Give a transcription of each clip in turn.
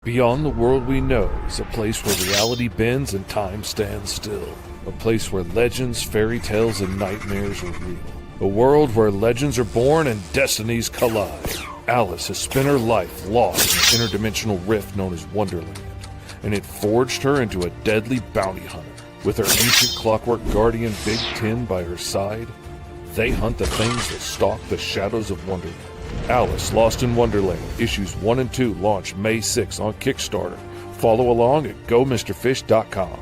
Beyond the world we know is a place where reality bends and time stands still. A place where legends, fairy tales, and nightmares are real. A world where legends are born and destinies collide. Alice has spent her life lost in an interdimensional rift known as Wonderland, and it forged her into a deadly bounty hunter. With her ancient clockwork guardian Big Ten by her side, they hunt the things that stalk the shadows of Wonderland. Alice Lost in Wonderland, issues 1 and 2 launch May 6 on Kickstarter. Follow along at GoMrFish.com.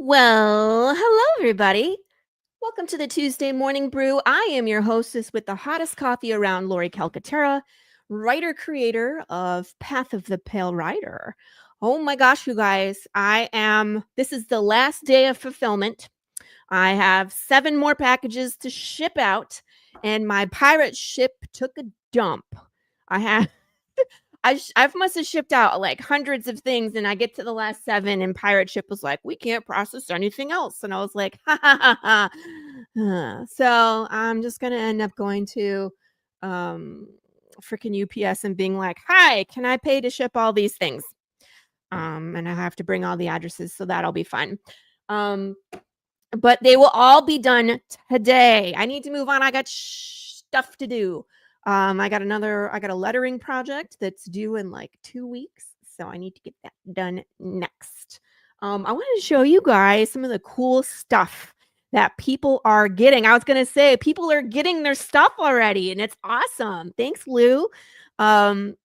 Well, hello, everybody. Welcome to the Tuesday Morning Brew. I am your hostess with the hottest coffee around, Laurie Calcaterra, writer-creator of Path of the Pale Rider. Oh my gosh, you guys, this is the last day of fulfillment. I have 7 more packages to ship out, and my pirate ship took a dump. I must have shipped out like hundreds of things, and I get to the last 7, and pirate ship was like, "We can't process anything else," and I was like, "Ha ha ha ha." So I'm just gonna end up going to freaking UPS and being like, "Hi, can I pay to ship all these things?" And I have to bring all the addresses, so that'll be fun. But they will all be done today. I need to move on. I got stuff to do. I got a lettering project that's due in like 2 weeks, so I need to get that done next. I wanted to show you guys some of the cool stuff that people are getting. I was gonna say people are getting their stuff already, and it's awesome. Thanks, Lou. And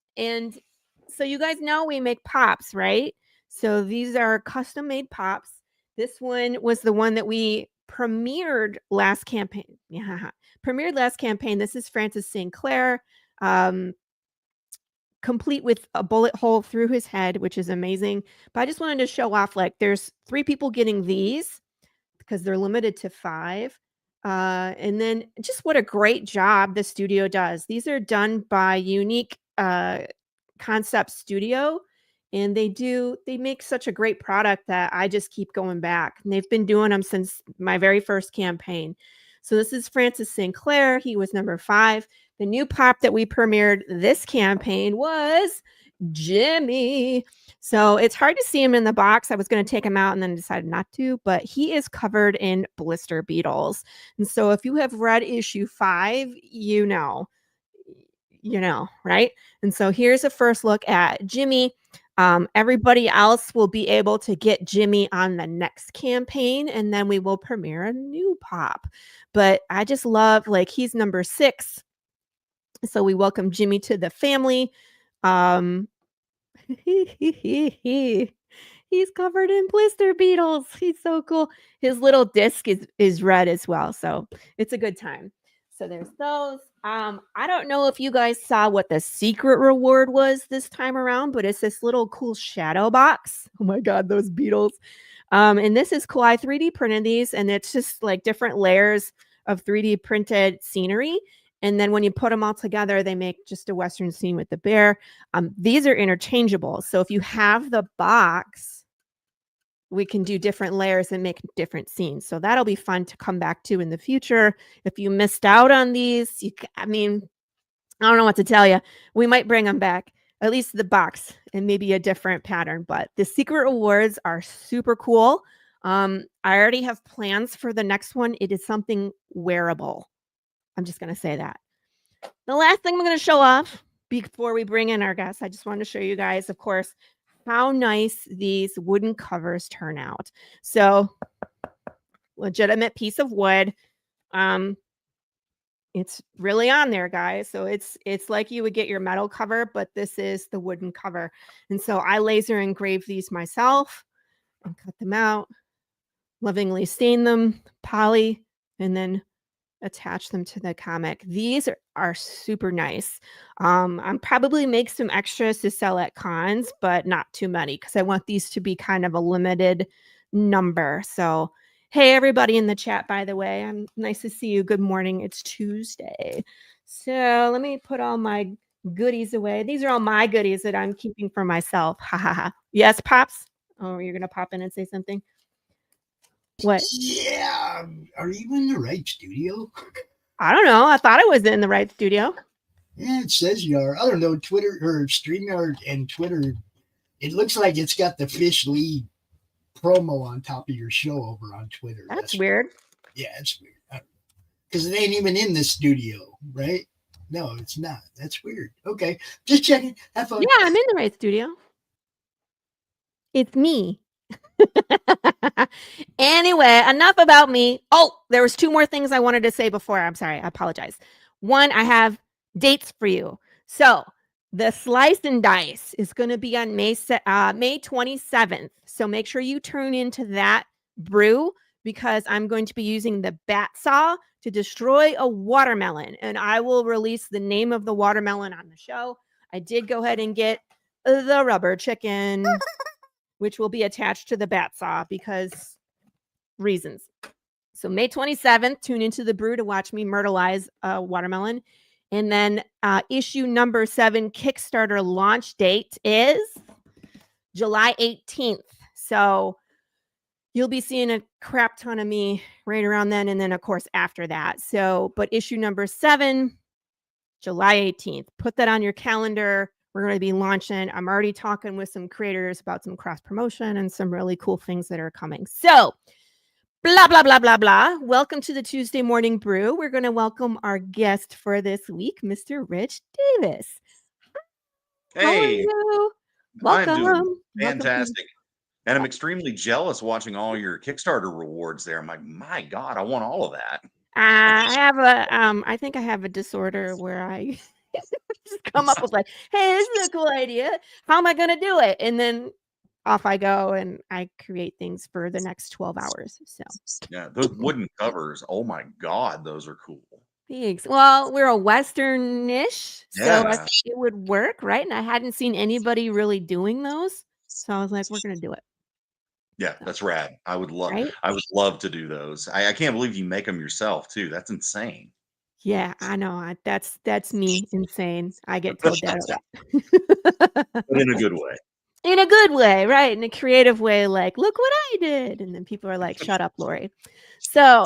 so you guys know we make pops, right? So these are custom made pops. This one was the one that we premiered last campaign. Yeah, premiered last campaign. This is Francis St. Clair, complete with a bullet hole through his head, which is amazing. But I just wanted to show off, like, there's 3 people getting these because they're limited to 5. And then just what a great job the studio does. These are done by Unique Concept Studio, and they make such a great product that I just keep going back. And they've been doing them since my very first campaign. So this is Francis St. Clair. He was number 5. The new pop that we premiered this campaign was Jimmy. So it's hard to see him in the box. I was going to take him out and then decided not to, but he is covered in blister beetles. And so if you have read issue 5, you know, right? And so here's a first look at Jimmy. Everybody else will be able to get Jimmy on the next campaign, and then we will premiere a new pop. But I just love, like, he's number 6. So we welcome Jimmy to the family. Um, he's covered in blister beetles. He's so cool. His little disc is red as well, so it's a good time. So there's those. I don't know if you guys saw what the secret reward was this time around, but it's this little cool shadow box. Oh my god, those beetles. And this is cool. I 3D printed these, and it's just like different layers of 3D printed scenery. And then when you put them all together, they make just a Western scene with the bear. These are interchangeable. So if you have the box, we can do different layers and make different scenes. So that'll be fun to come back to in the future. If you missed out on these, I mean, I don't know what to tell you. We might bring them back, at least the box, and maybe a different pattern. But the secret awards are super cool. I already have plans for the next one. It is something wearable. I'm just going to say that. The last thing I'm going to show off before we bring in our guests, I just wanted to show you guys, of course, how nice these wooden covers turn out. So, legitimate piece of wood. It's really on there, guys. So it's like you would get your metal cover, but this is the wooden cover. And so I laser engrave these myself and cut them out, lovingly stain them, poly, and then attach them to the comic. These are super nice. I'm probably make some extras to sell at cons, but not too many because I want these to be kind of a limited number. So, hey, everybody in the chat, by the way, I'm nice to see you. Good morning. It's Tuesday. So let me put all my goodies away. These are all my goodies that I'm keeping for myself. Ha ha ha. Yes, Pops? Oh, you're going to pop in and say something? What? Yeah. Are you in the right studio? I don't know. I thought I was in the right studio. Yeah, it says you are. I don't know. Twitter or StreamYard and Twitter, it looks like it's got the Fish Lee promo on top of your show over on Twitter. That's weird. Yeah, it's weird. Because it ain't even in the studio, right? No, it's not. That's weird. Okay. Just checking. Have fun. Yeah, I'm in the right studio. It's me. Anyway, enough about me. Oh, there was 2 more things I wanted to say before. I'm sorry. I apologize. One, I have dates for you. So the Slice and Dice is going to be on May 27th. So make sure you tune into that brew because I'm going to be using the bat saw to destroy a watermelon. And I will release the name of the watermelon on the show. I did go ahead and get the rubber chicken, which will be attached to the bat saw because reasons. So May 27th, tune into the brew to watch me myrtleize a watermelon. And then issue number 7 Kickstarter launch date is July 18th. So you'll be seeing a crap ton of me right around then. And then, of course, after that. So, but issue number 7, July 18th. Put that on your calendar. We're going to be launching. I'm already talking with some creators about some cross promotion and some really cool things that are coming. So, blah, blah, blah, blah, blah. Welcome to the Tuesday Morning Brew. We're going to welcome our guest for this week, Mr. Rich Davis. Hey, how are you? Welcome. I'm doing fantastic. Welcome. And I'm extremely jealous watching all your Kickstarter rewards there. I'm like, my God, I want all of that. I have a I think I have a disorder where I just come up with like, hey, this is a cool idea. How am I going to do it? And then off I go and I create things for the next 12 hours. So Yeah, those wooden covers. Oh my God, those are cool. thanks. Well, we're a Western-ish, so I Yeah. think it would work, right? And I hadn't seen anybody really doing those. So I was like, we're going to do it. Yeah, that's rad. I would love Right? I would love to do those. I can't believe you make them yourself too. That's insane. Yeah, I know. That's me insane. I get told that a But lot. in a good way. In a good way, right? In a creative way, like, look what I did. And then people are like, shut up, Laurie. So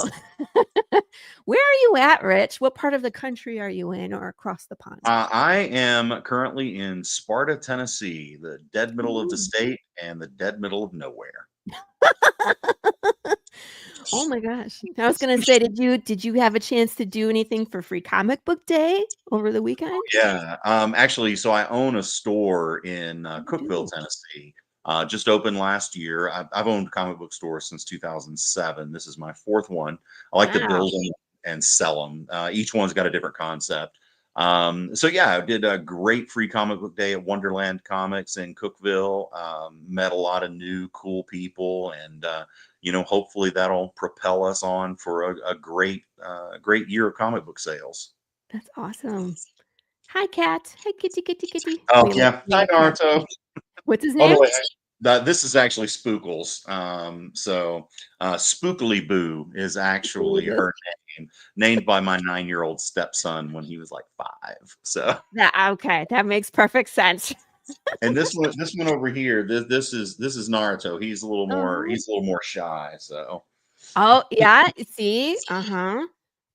where are you at, Rich? What part of the country are you in or across the pond? I am currently in Sparta, Tennessee, the dead middle of the state and the dead middle of nowhere. Oh my gosh. I was gonna say, did you have a chance to do anything for Free Comic Book Day over the weekend? Yeah, actually, so I own a store in Cookeville, Tennessee. Just opened last year. I've owned comic book stores since 2007. This is my 4th one. I like to Wow. build them and sell them. Each one's got a different concept. So yeah, I did a great free comic book day at Wonderland Comics in Cookeville. Met a lot of new cool people, and hopefully that'll propel us on for a great year of comic book sales. That's awesome. Hi, cat. Hi, kitty, kitty, kitty. Oh yeah, We hi like cat. Naruto. What's his By the name? way, this is actually Spookles. Spookily Boo is actually her name, named by my 9-year-old stepson when he was like 5. So, Okay, that makes perfect sense. and this one over here, this is Naruto. He's a little more Uh-huh. he's a little more shy. So, Oh, yeah. See?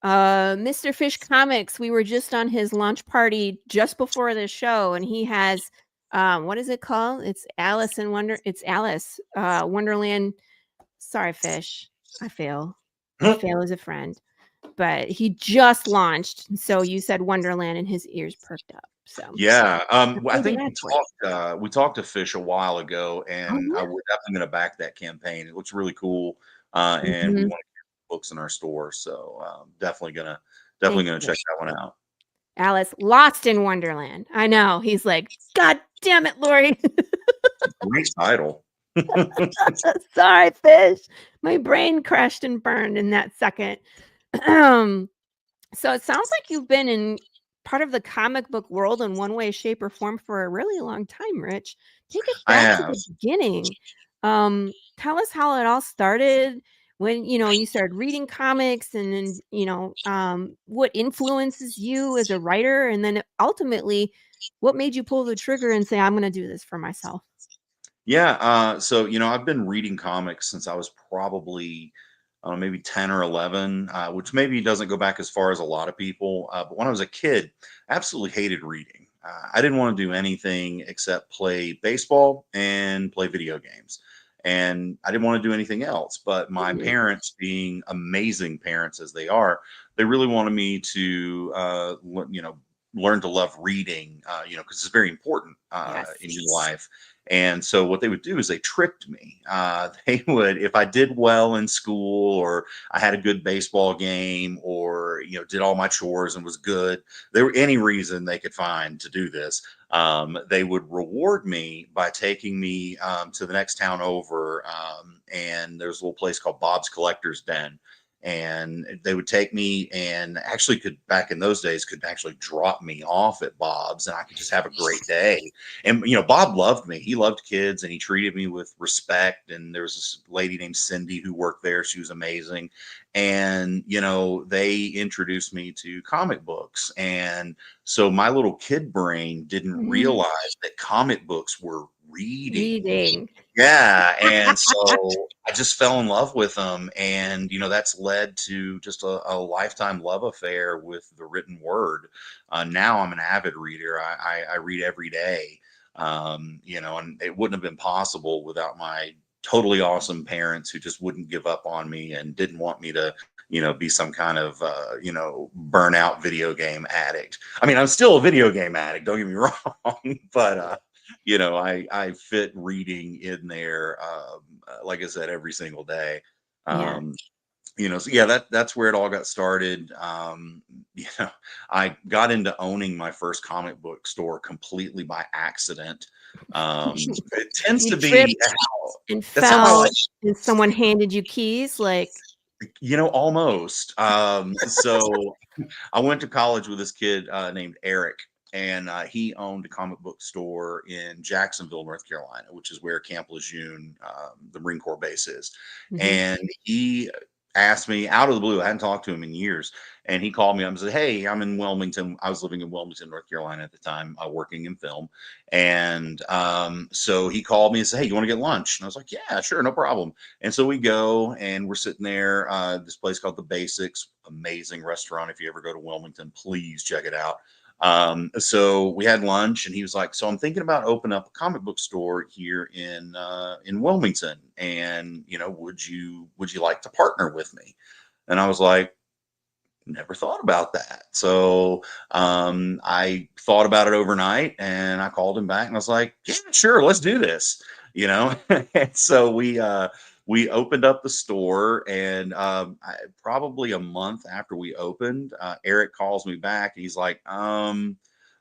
Mr. Fish Comics, we were just on his launch party just before the show, and he has what is it called? It's Alice Wonderland. Sorry, Fish. I fail. I fail as a friend. But he just launched. So you said Wonderland and his ears perked up. So yeah, I maybe think that's what. we talked to Fish a while ago, Oh, and yeah. we're definitely going to back that campaign. It looks really cool, and we Mhm. want to get books in our store. So, definitely Thank gonna you. check that one out. Alice lost in Wonderland. I know. He's like, God damn it, Lori. Great title. Sorry, Fish. My brain crashed and burned in that second. So it sounds like you've been in part of the comic book world in one way, shape, or form for a really long time, Rich. Take us I back to have. the beginning. Tell us how it all started when you started reading comics, and then what influences you as a writer, and then ultimately what made you pull the trigger and say, I'm going to do this for myself. Yeah, so I've been reading comics since I was probably maybe 10 or 11, which maybe doesn't go back as far as a lot of people. But when I was a kid, I absolutely hated reading. I didn't want to do anything except play baseball and play video games. And I didn't want to do anything else. But my Mhm. parents, being amazing parents as they are, they really wanted me to, learn to love reading, because it's very important Yes. in your life. And so what they would do is they tricked me. They would, if I did well in school, or I had a good baseball game, or did all my chores and was good, there were any reason they could find to do this. They would reward me by taking me to the next town over, and there's a little place called Bob's Collector's Den. And they would take me, and actually could, back in those days, could actually drop me off at Bob's, and I could just have a great day. And Bob loved me. He loved kids, and he treated me with respect. And there was this lady named Cindy who worked there. She was amazing. And they introduced me to comic books. And so my little kid brain didn't Mhm. realize that comic books were reading. Reading. Yeah, and so I just fell in love with them, and that's led to just a lifetime love affair with the written word. Now I'm an avid reader. I read every day. And it wouldn't have been possible without my totally awesome parents, who just wouldn't give up on me and didn't want me to be some kind of burnout video game addict. I mean, I'm still a video game addict, don't get me wrong, but I fit reading in there, like I said, every single day. Yeah. So yeah, that's where it all got started. I got into owning my first comic book store completely by accident. It tends You to be tripped and that's how my fell, life, and someone handed you keys, like, almost. So I went to college with this kid named Eric, and he owned a comic book store in Jacksonville, North Carolina, which is where Camp Lejeune, the Marine Corps base, is. mhm, And he asked me out of the blue. I hadn't talked to him in years, and he called me up and said, "Hey, I'm in Wilmington." I was living in Wilmington, North Carolina at the time, working in film. And so he called me and said, "Hey, you want to get lunch?" And I was like, "Yeah, sure, no problem." And so we go, and we're sitting there. This place called The Basics, amazing restaurant. If you ever go to Wilmington, please check it out. So we had lunch, and he was like, "So I'm thinking about opening up a comic book store here in Wilmington, and would you like to partner with me?" And I was like, never thought about that. So I thought about it overnight, and I called him back, and I was like, "Yeah, sure, let's do this." And so we opened up the store, and probably a month after we opened, Eric calls me back. He's like,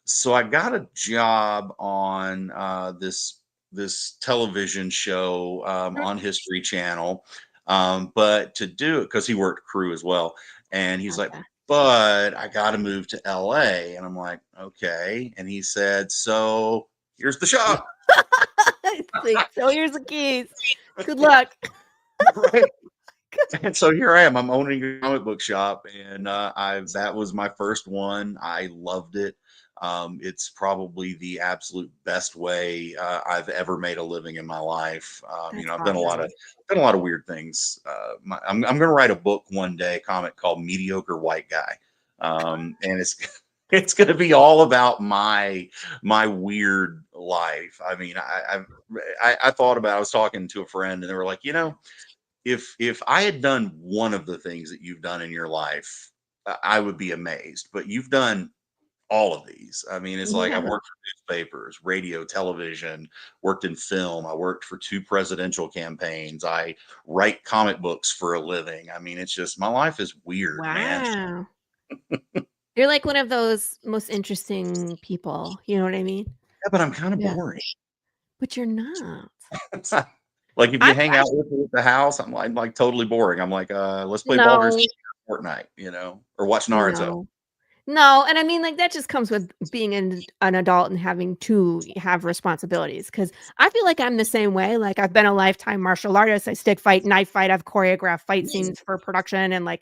so I got a job on this television show on History Channel, but to do it, because he worked crew as well, and he's like, Gotcha. but I got to move to LA, and I'm like, okay, and he said, so here's the shop. It's like, so here's the keys. Good luck. Right. And so here I am. I'm owning a comic book shop, and that was my first one. I loved it. It's probably the absolute best way I've ever made a living in my life. That's I've done a lot awesome. of weird things. I'm going to write a book one day, a comic called Mediocre White Guy, and it's going to be all about my weird life. I mean, I thought about. I was talking to a friend, and they were like, if I had done one of the things that you've done in your life, I would be amazed. But you've done all of these. I mean, it's like I've Yeah. worked for newspapers, radio, television, worked in film. I worked for 2 presidential campaigns. I write comic books for a living. I mean, it's just my life is weird, man. Wow. You're like one of those most interesting people. You know what I mean? Yeah, but I'm kind of Yeah. boring. But you're not. Like if you I hang out with me at the house, I'm like totally boring. I'm like, let's play no, Baldur's Gate or Fortnite, or watch Naruto. no. No, and I mean, like, that just comes with being an adult and having to have responsibilities. Because I feel like I'm the same way. Like, I've been a lifetime martial artist. I stick fight, knife fight. I've choreographed fight scenes for production and like,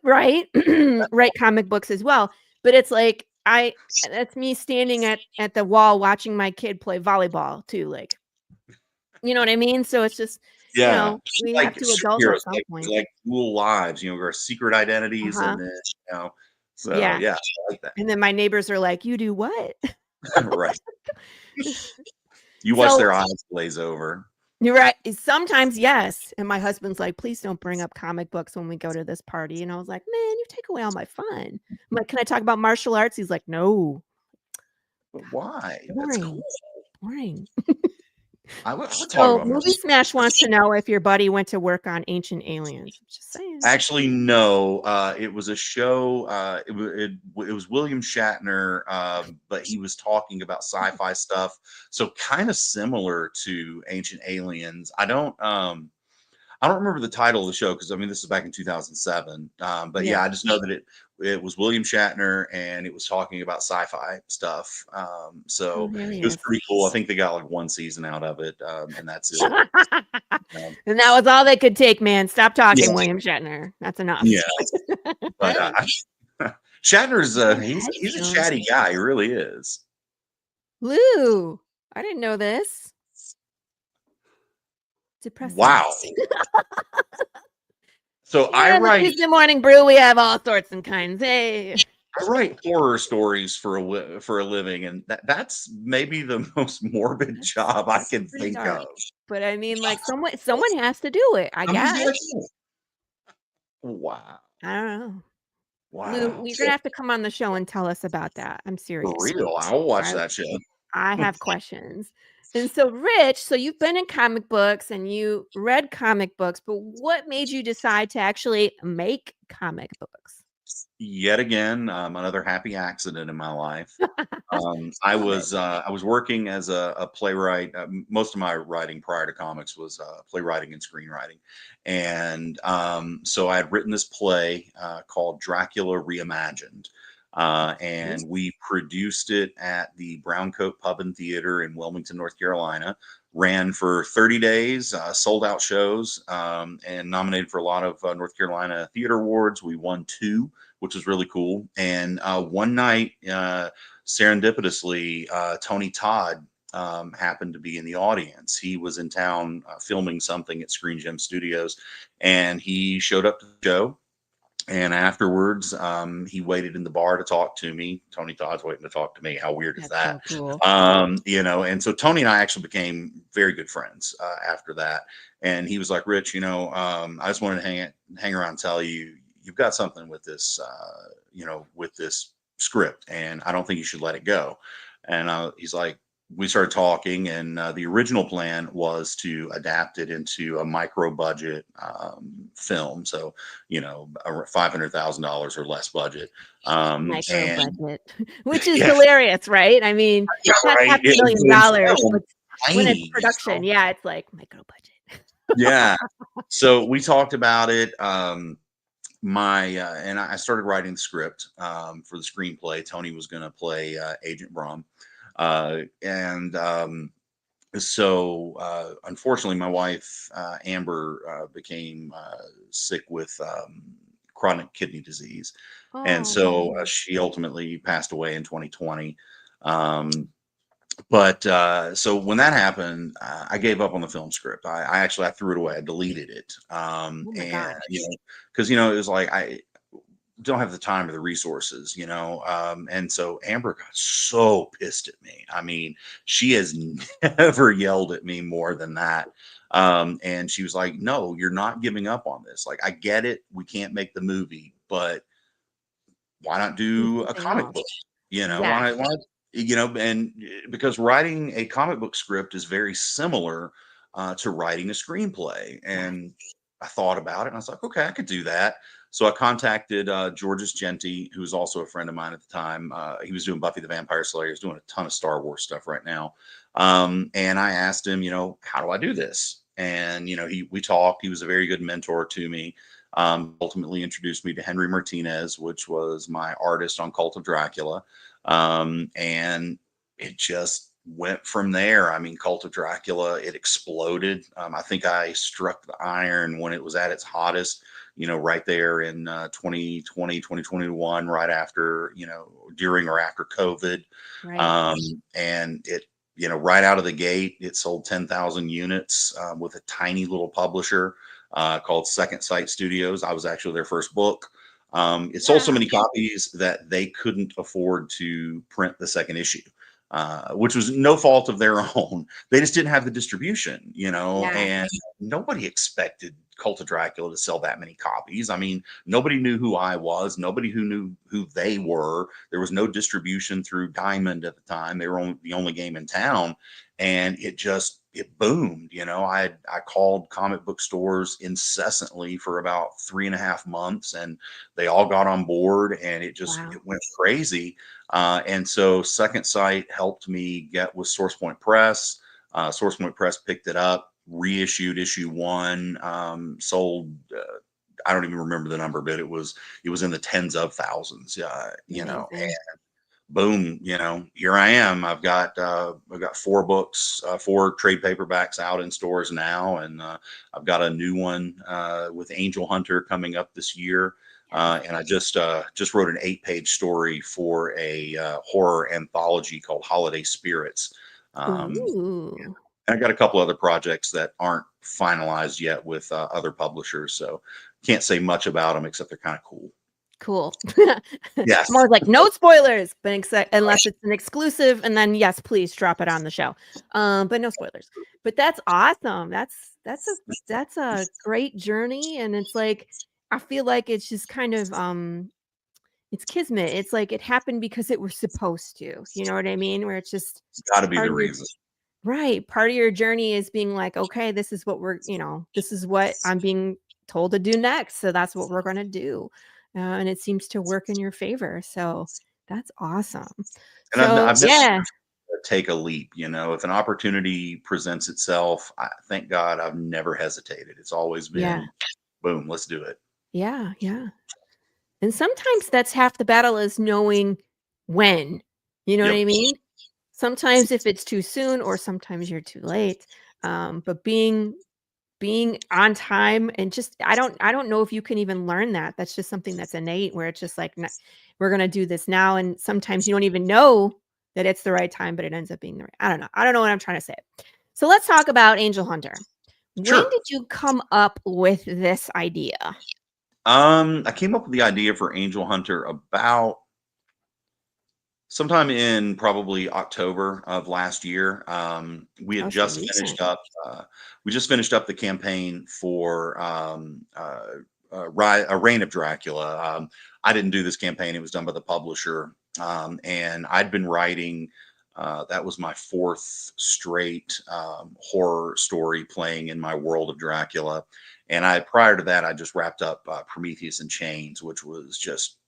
right, write comic books as well. But it's like that's me standing at the wall watching my kid play volleyball too. Like, you know what I mean? So it's just, Yeah, we have like to adult at superheroes, some point. like cool lives, our secret identities, Uh-huh. and then so Yeah. yeah, I like that. And then my neighbors are like, "You do what?" Right. You watch So their eyes glaze over. you're right. Sometimes, yes. And my husband's like, please don't bring up comic books when we go to this party. And I was like, man, you take away all my fun. I'm like, can I talk about martial arts? He's like, no. But why? That's Boring. cool. Boring. I would talk So about Movie Smash wants to know if your buddy went to work on Ancient Aliens. I'm just saying. Actually, no. It was a show. It was William Shatner, but he was talking about sci-fi stuff. So kind of similar to Ancient Aliens. I don't remember the title of the show because I mean this is back in 2007. But yeah, I just know that it was William Shatner and it was talking about sci-fi stuff. So it was pretty cool. I think they got like 1 season out of it, and that's it. And that was all they could take, man. Stop talking, William Shatner. That's enough. Yeah, but Shatner's he's a chatty guy. He really is. Lou, I didn't know this. Depressing. Wow. So I write Tuesday Morning Brew. We have all sorts and kinds. Hey, I write horror stories for a living, and that's maybe the most morbid job I can think of. But I mean, like someone has to do it. I guess. Wow. I don't know. Wow. Lou, you're gonna have to come on the show and tell us about that. I'm serious. For real, I'll watch that show. I have questions. And so, Rich, so you've been in comic books and you read comic books, but what made you decide to actually make comic books? Yet again, another happy accident in my life. I was working as a playwright. Most of my writing prior to comics was playwriting and screenwriting, and so I had written this play called Dracula Reimagined. And we produced it at the Browncoat Pub and Theater in Wilmington, North Carolina. Ran for 30 days, sold out shows, and nominated for a lot of North Carolina theater awards. We won 2, which was really cool. And one night, serendipitously, Tony Todd happened to be in the audience. He was in town filming something at Screen Gem Studios, and he showed up to the show. And afterwards, he waited in the bar to talk to me. Tony Todd's waiting to talk to me. How weird is that? So cool. And so Tony and I actually became very good friends after that. And he was like, Rich, I just wanted to hang around and tell you, you've got something with this, with this script, and I don't think you should let it go. And he's like, we started talking, and the original plan was to adapt it into a micro budget film. So, $500,000 or less budget. Micro And budget, which is yeah, hilarious, right? I mean, yeah, it's not right. $500,000,000, Film, but when it's tiny, production, yeah, it's like micro budget. yeah. So we talked about it. And I started writing the script for the screenplay. Tony was going to play Agent Brom. And unfortunately, my wife, Amber, became sick with chronic kidney disease. And Oh, so she ultimately passed away in 2020. So when that happened, I gave up on the film script. I threw it away. I deleted it. oh my And, gosh. because, it was like, I don't have the time or the resources, and so Amber got so pissed at me. I mean, she has never yelled at me more than that. And she was like, no, you're not giving up on this. Like, I get it. We can't make the movie, but why not Do do a something comic else. book? Yes. And because writing a comic book script is very similar to writing a screenplay. Yes. And I thought about it, and I was like, okay, I could do that. So I contacted Georges Genti, who was also a friend of mine at the time. He was doing Buffy the Vampire Slayer. He's doing a ton of Star Wars stuff right now. And I asked him, how do I do this? And, we talked. He was a very good mentor to me. Ultimately introduced me to Henry Martinez, which was my artist on Cult of Dracula. And it just went from there. I mean, Cult of Dracula, it exploded. I think I struck the iron when it was at its hottest, right there in 2020, 2021, right after, during or after COVID. Right. And it, right out of the gate, it sold 10,000 units with a tiny little publisher called Second Sight Studios. I was actually their first book. It sold so Yeah. many copies that they couldn't afford to print the second issue, which was no fault of their own. They just didn't have the distribution, Yeah. and nobody expected Cult of Dracula to sell that many copies. I mean, nobody knew who I was. Nobody who knew who they were. There was no distribution through Diamond at the time. They were the only game in town, and it boomed. I called comic book stores incessantly for about 3.5 months, and they all got on board, and it Wow. went crazy. And so Second Sight helped me get with Source Point Press. Source Point Press picked it up, reissued issue 1, sold. I don't even remember the number, but it was in the tens of thousands. And Amazing. boom, here I am. I've got 4 books, 4 trade paperbacks out in stores now, and I've got a new one with Angel Hunter coming up this year. And I just wrote an 8-page story for a horror anthology called Holiday Spirits. Ooh. And I got a couple other projects that aren't finalized yet with other publishers, so can't say much about them except they're kind of cool. Cool. Yes. More like no spoilers, but unless it's an exclusive, and then yes, please drop it on the show. But no spoilers. But that's awesome. That's a great journey, and it's like I feel like it's just kind of it's kismet. It's like it happened because it was supposed to. You know what I mean? Where it's just It's got to be part the of your reason. right. Part of your journey is being like, okay, this is what this is what I'm being told to do next. So that's what we're going to do. And it seems to work in your favor. So that's awesome. And So, I've never yeah. take a leap. If an opportunity presents itself, thank God I've never hesitated. It's always Yeah. been, boom, let's do it. Yeah. Yeah. And sometimes that's half the battle is knowing when. You know what I Yep. mean? Sometimes if it's too soon or sometimes you're too late. But being on time and just I don't know if you can even learn that. That's just something that's innate where it's just like we're going to do this now, and sometimes you don't even know that it's the right time, but it ends up being the right. I don't know what I'm trying to say. So let's talk about Angel Hunter. When Sure. did you come up with this idea? I came up with the idea for Angel Hunter about sometime in probably October of last year. We had So just recent. finished up the campaign for a Reign of Dracula. I didn't do this campaign; it was done by the publisher, and I'd been writing That was my fourth straight horror story playing in my world of Dracula. And prior to that, I just wrapped up Prometheus in Chains, which was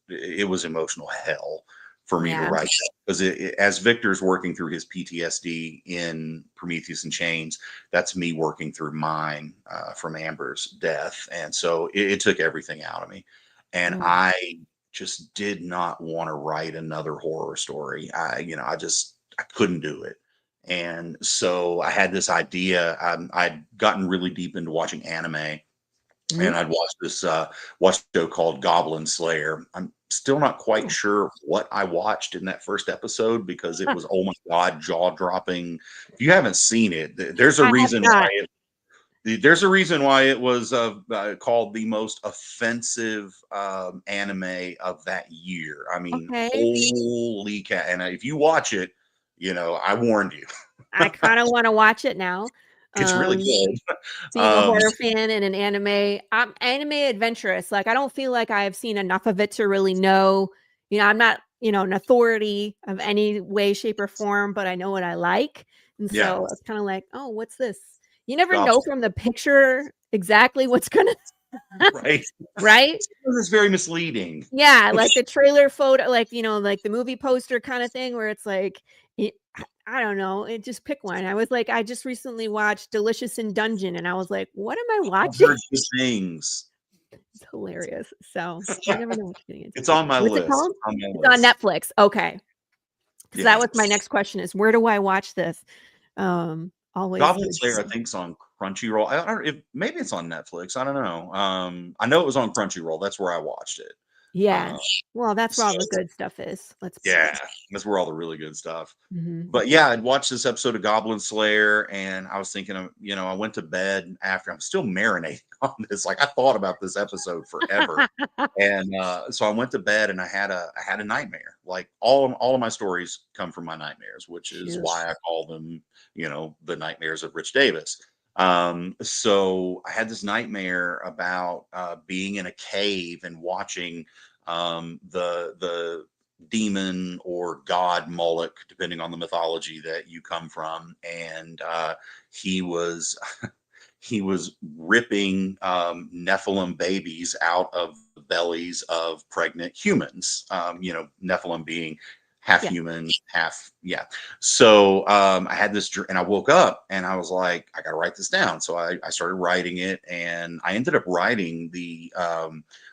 it was emotional hell for me to Yeah. write that. Because as Victor's working through his PTSD in Prometheus in Chains, that's me working through mine from Amber's death. And so it took everything out of me. And Mm. I just did not want to write another horror story. I couldn't do it. And so I had this idea. I'd gotten really deep into watching anime, and I'd watched this watched a show called Goblin Slayer. I'm still not quite sure what I watched in that first episode because it was, oh my God, jaw dropping. If you haven't seen it, there's a reason why it was called the most offensive anime of that year. I mean, Okay. holy cat! And if you watch it, I warned you. I kind of want to watch it now. It's really good. Being a horror fan and an anime, I'm anime adventurous. Like, I don't feel like I've seen enough of it to really know. I'm not, an authority of any way, shape, or form, but I know what I like. And so it's kind of like, oh, what's this? You never know from the picture exactly what's going to. Right. Right. It's very misleading. Yeah. Like the trailer photo, like, like the movie poster kind of thing where it's like, I don't know. Just pick one. I was like, I just recently watched Delicious in Dungeon, and I was like, what am I watching? I've heard good things. It's hilarious. So you never know what you're getting into. It's on my What's list. it called? It's on Netflix. Okay. Because that was my next question: is where do I watch this? Always. Goblin Slayer, I think, is on Crunchyroll. I don't know if maybe it's on Netflix. I don't know. I know it was on Crunchyroll. That's where I watched it. Yeah. Well, that's where all the good stuff is. That's where all the really good stuff. Mm-hmm. But yeah, I'd watched this episode of Goblin Slayer, and I was thinking of, I went to bed after. I'm still marinating on this. Like, I thought about this episode forever, and so I went to bed, and I had a nightmare. Like all of my stories come from my nightmares, which is why I call them, the nightmares of Rich Davis. So I had this nightmare about being in a cave and watching the demon or god Moloch, depending on the mythology that you come from, and he was ripping Nephilim babies out of the bellies of pregnant humans. Nephilim being half human, half So I had this, and I woke up and I was like, I gotta write this down. So I started writing it, and I ended up writing the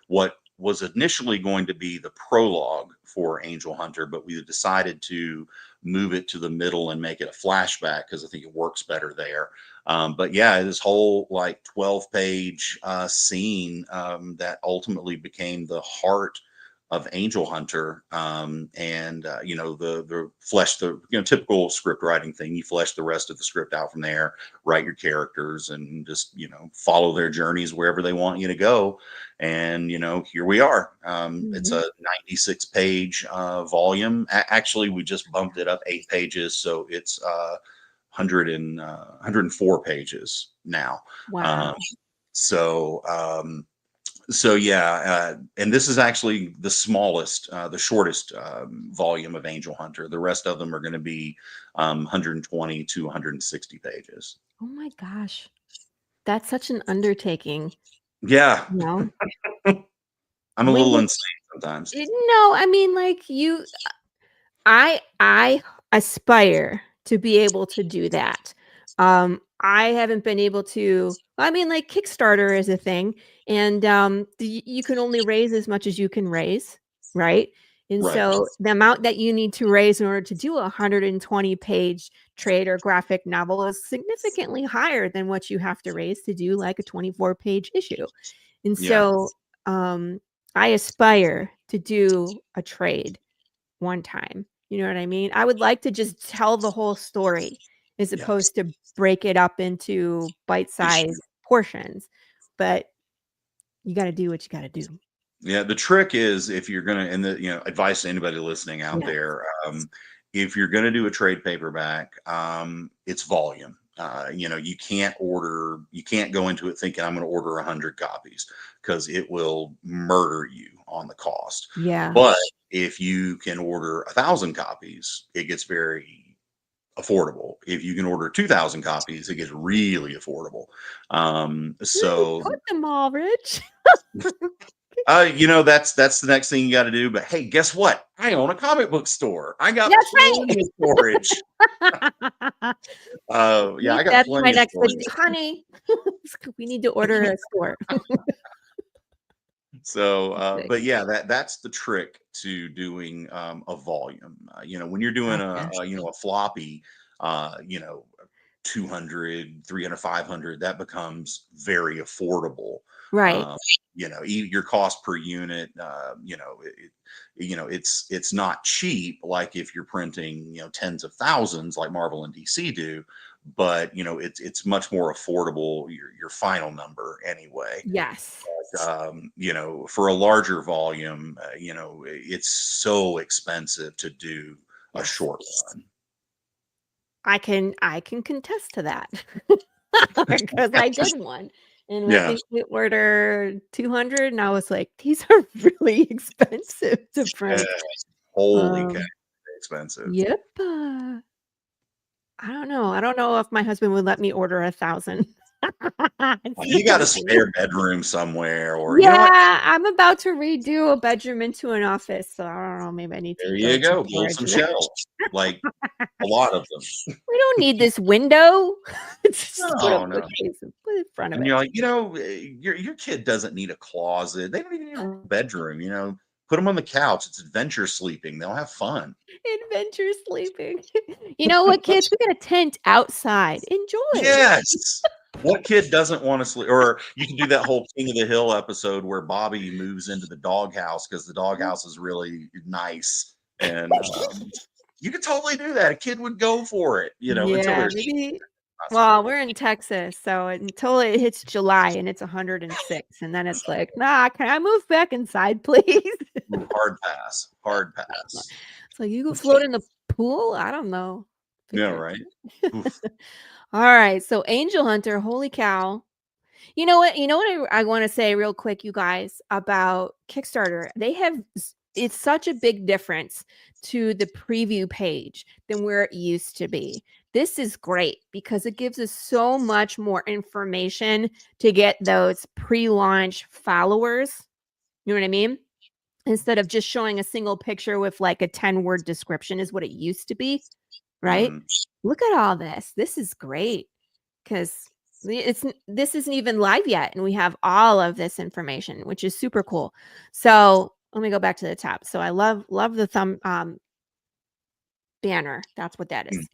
what was initially going to be the prologue for Angel Hunter, but we decided to move it to the middle and make it a flashback because I think it works better there. But yeah, this whole 12-page scene that ultimately became the heart of Angel Hunter, and the flesh, typical script writing thing. You flesh the rest of the script out from there, write your characters, and just follow their journeys wherever they want you to go. And here we are. It's a 96-page volume. Actually, we just bumped it up 8 pages, so it's 104 pages now. Wow. So yeah, and this is actually the smallest, the shortest volume of Angel Hunter. The rest of them are going to be 120 to 160 pages. Oh my gosh, that's such an undertaking. Yeah, I'm a little insane sometimes. No, I mean, I aspire to be able to do that. I haven't been able to. I mean, Kickstarter is a thing, and you can only raise as much as you can raise, right? And so the amount that you need to raise in order to do a 120-page trade or graphic novel is significantly higher than what you have to raise to do a 24-page issue. And so I aspire to do a trade one time. You know what I mean? I would like to just tell the whole story as opposed to break it up into bite-sized portions. But you got to do what you got to do. Yeah, the trick is, if you're gonna, and the advice to anybody listening out there, if you're gonna do a trade paperback, it's volume. You can't go into it thinking I'm going to order 100 copies because it will murder you on the cost. Yeah. But if you can order 1,000 copies, it gets very affordable. If you can order 2,000 copies, it gets really affordable. Ooh, put them all, Rich. That's the next thing you got to do. But hey, guess what? I own a comic book store. I got That's plenty of storage. Yeah, I got That's my plenty of next storage. video, honey. We need to order a store. So, but yeah, that's the trick to doing a volume. When you're doing Gotcha. a floppy, uh, you know, 200, 300, 500, that becomes very affordable. Right. Um, your cost per unit, it's not cheap like if you're printing, tens of thousands like Marvel and DC do, but it's much more affordable, your final number anyway. Yes. For a larger volume, it's so expensive to do a Yes. short run. I can contest to that because I did one. And I think we ordered 200, and I was like, these are really expensive to print. Holy cow, expensive. Yep. I don't know. I don't know if my husband would let me order 1,000. You got a spare bedroom somewhere, or I'm about to redo a bedroom into an office, so I don't know. Maybe I need to. There you go. Build some shelves, like a lot of them. We don't need this window. Just put No. in front of And it. you're like, your kid doesn't need a closet. They don't even need a bedroom. Put them on the couch. It's adventure sleeping. They'll have fun. Adventure sleeping. You know what, kids? We got a tent outside. Enjoy. Yes. What kid doesn't want to sleep? Or you can do that whole King of the Hill episode where Bobby moves into the doghouse because the doghouse is really nice. And you could totally do that. A kid would go for it, until they're well, we're in Texas, so until it hits July and it's 106, and then it's like, nah, can I move back inside, please? Hard pass. So you can float in the pool? I don't know. Yeah, right. All right. So Angel Hunter, holy cow. You know what I want to say real quick, you guys, about Kickstarter. It's such a big difference to the preview page than where it used to be. This is great because it gives us so much more information to get those pre-launch followers. You know what I mean? Instead of just showing a single picture with like a 10-word description is what it used to be, right? Look at all this. This is great because this isn't even live yet, and we have all of this information, which is super cool. So let me go back to the top. So I love the thumb banner. That's what that is.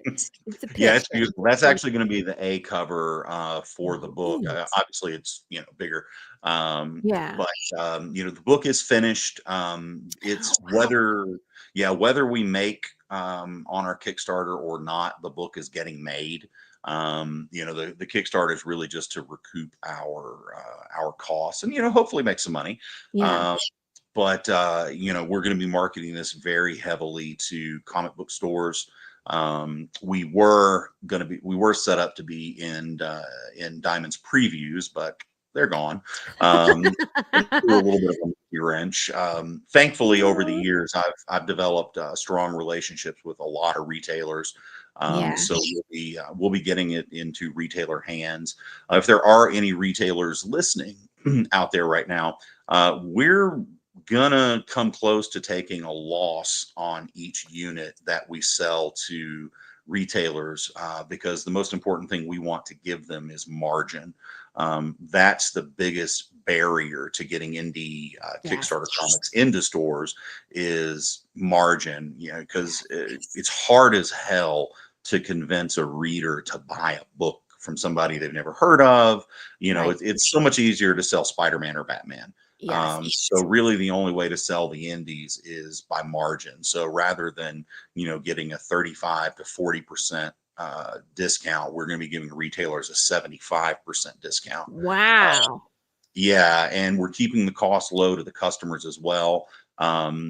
It's a Yeah, it's beautiful. That's actually going to be the A cover for the book. Obviously, it's bigger. But the book is finished. It's whether we make on our Kickstarter or not, the book is getting made. The Kickstarter is really just to recoup our costs and hopefully make some money. But we're going to be marketing this very heavily to comic book stores. We were set up to be in Diamond's previews, but they're gone. A little bit of a wrench. Thankfully, over the years, I've developed strong relationships with a lot of retailers. So we'll be getting it into retailer hands. If there are any retailers listening out there right now, we're gonna come close to taking a loss on each unit that we sell to retailers because the most important thing we want to give them is margin. That's the biggest barrier to getting indie Kickstarter comics into stores is margin, because it's hard as hell to convince a reader to buy a book from somebody they've never heard of. It's so much easier to sell Spider-Man or Batman. So really the only way to sell the indies is by margin. So rather than, getting a 35 to 40% discount, we're going to be giving retailers a 75% discount. Wow. And we're keeping the cost low to the customers as well.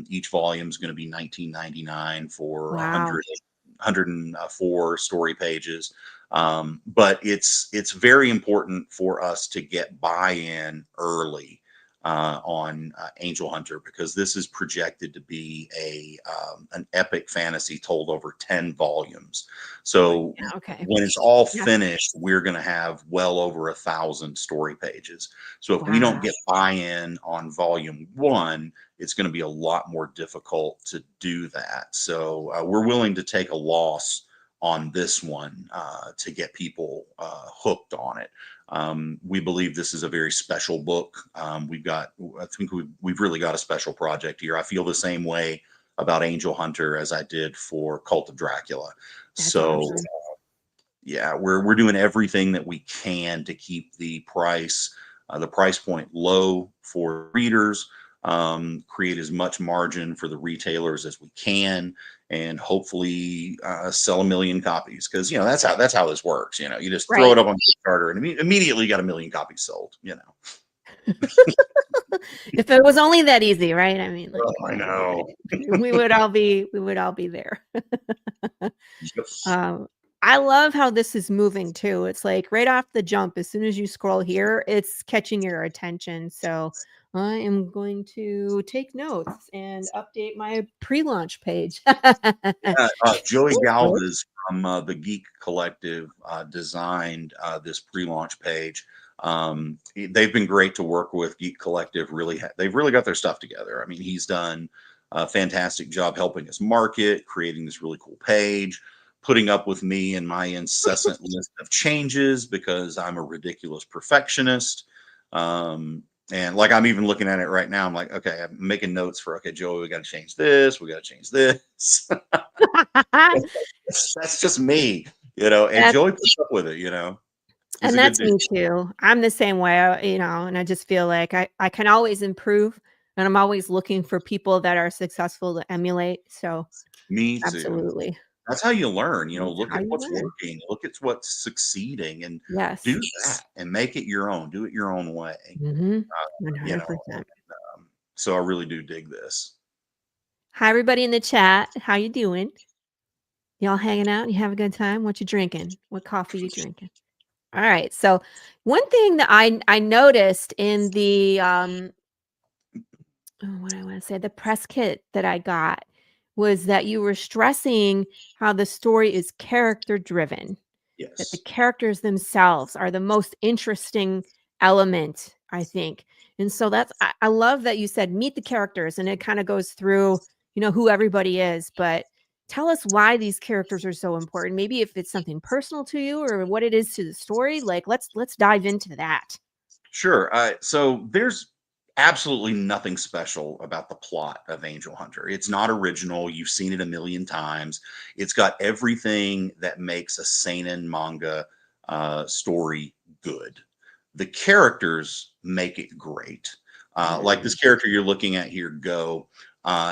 Each volume is going to be $19.99 for 104 story pages. But it's very important for us to get buy-in early on Angel Hunter, because this is projected to be an epic fantasy told over 10 volumes. So Yeah, okay. when it's all Yeah. finished, we're going to have well over 1,000 story pages. So if we don't Wow. get buy-in on volume 1, it's going to be a lot more difficult to do that. So we're willing to take a loss on this one to get people hooked on it. We believe this is a very special book. I think we've really got a special project here. I feel the same way about Angel Hunter as I did for Cult of Dracula. That's So awesome. yeah, we're doing everything that we can to keep the price point low for readers, create as much margin for the retailers as we can, and hopefully sell 1 million copies. Because that's how this works. You just throw Right. it up on Kickstarter and immediately you got 1 million copies sold. If it was only that easy, right? I mean, like, I know. we would all be there. Yes. I love how this is moving too. It's like right off the jump, as soon as you scroll here, it's catching your attention. So I am going to take notes and update my pre-launch page. Joey Thanks, George. Galvez from the Geek Collective designed this pre-launch page. They've been great to work with. Geek Collective they've really got their stuff together. I mean, he's done a fantastic job helping us market, creating this really cool page, putting up with me and my incessant list of changes because I'm a ridiculous perfectionist. And like, I'm even looking at it right now. I'm like, okay, I'm making notes for, okay, Joey, we got to change this. We got to change this. That's just me, and That's Joey puts up with it, He's And a good that's dude. me too. I'm the same way, and I just feel like I can always improve, and I'm always looking for people that are successful to emulate. So Me too. absolutely, That's how you learn, that's look how at you what's learn. working, look at what's succeeding, and Yes. do that and make it your own. Do it your own way. Mm-hmm. You know, 100%. so I really do dig this. Hi, everybody in the chat. How you doing? Y'all hanging out? You have a good time? What you drinking? What coffee you drinking? All right. So one thing that I noticed in the what do I want to say, the press kit that I got was that you were stressing how the story is character driven, that the Yes. characters themselves are the most interesting element, I think. And so I love that you said meet the characters, and it kind of goes through, who everybody is, but tell us why these characters are so important. Maybe if it's something personal to you or what it is to the story, like let's dive into that. Sure. So there's absolutely nothing special about the plot of Angel Hunter. It's not original. You've seen it 1 million times. It's got everything that makes a seinen manga story good. The characters make it great. Like this character you're looking at here, Go.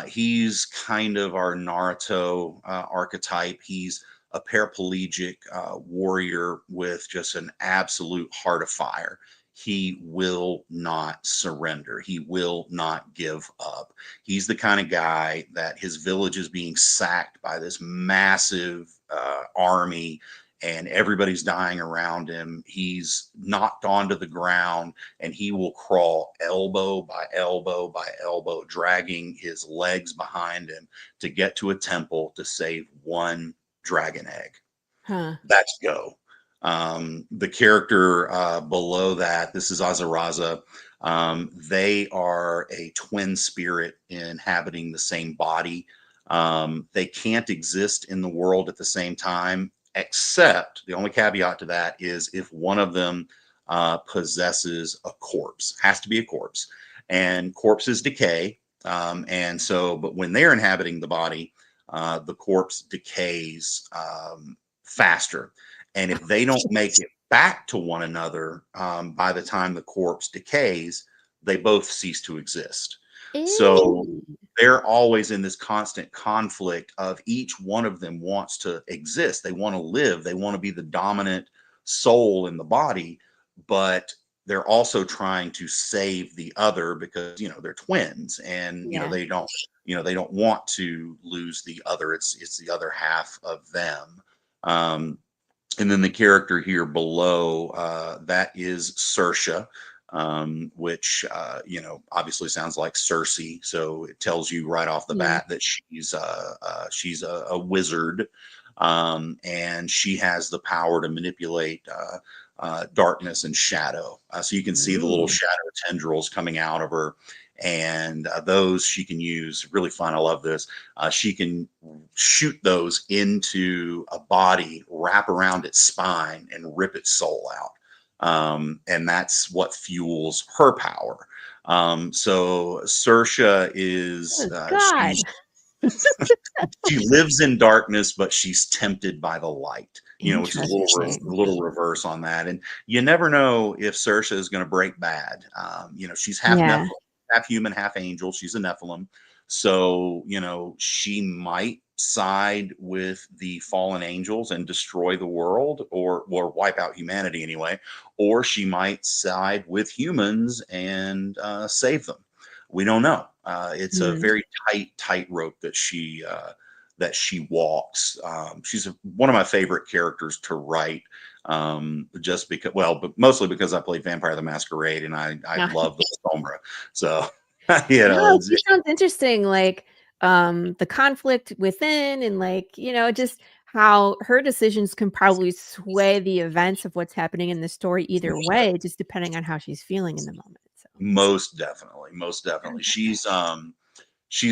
He's kind of our Naruto archetype. He's a paraplegic warrior with just an absolute heart of fire. He will not surrender. He will not give up. He's the kind of guy that his village is being sacked by this massive army, and everybody's dying around him. He's knocked onto the ground, and he will crawl elbow by elbow by elbow, dragging his legs behind him to get to a temple to save one dragon egg. Huh. That's Go. The character below that, this is Azaraza. They are a twin spirit inhabiting the same body. They can't exist in the world at the same time, except the only caveat to that is if one of them possesses a corpse. Has to be a corpse, and corpses decay. But when they're inhabiting the body, the corpse decays faster. And if they don't make it back to one another by the time the corpse decays, they both cease to exist. So Ew. they're always in this constant conflict of each one of them wants to exist. They want to live. They want to be the dominant soul in the body, but they're also trying to save the other because, they're twins, and, Yeah. they don't want to lose the other. It's the other half of them. And then the character here below, that is Saoirse. which obviously sounds like Cersei. So it tells you right off the bat that she's a wizard, and she has the power to manipulate darkness and shadow. So you can see the little shadow tendrils coming out of her. And those she can use. Really fun. I love this. She can shoot those into a body, wrap around its spine, and rip its soul out. And that's what fuels her power. So Saoirse is God. she lives in darkness, but she's tempted by the light. Which is a Interesting. little reverse on that. And you never know if Saoirse is going to break bad. She's half Nephilim, half human, half angel. She's a Nephilim. So, she might side with the fallen angels and destroy the world or wipe out humanity anyway. Or she might side with humans and save them. We don't know. It's a very tight rope that she walks. She's one of my favorite characters to write, just because, but mostly because I played Vampire the Masquerade and I love the Sombra. So, She sounds interesting. Like the conflict within, and just how her decisions can probably sway the events of what's happening in the story either way, just depending on how she's feeling in the moment. So. Most definitely.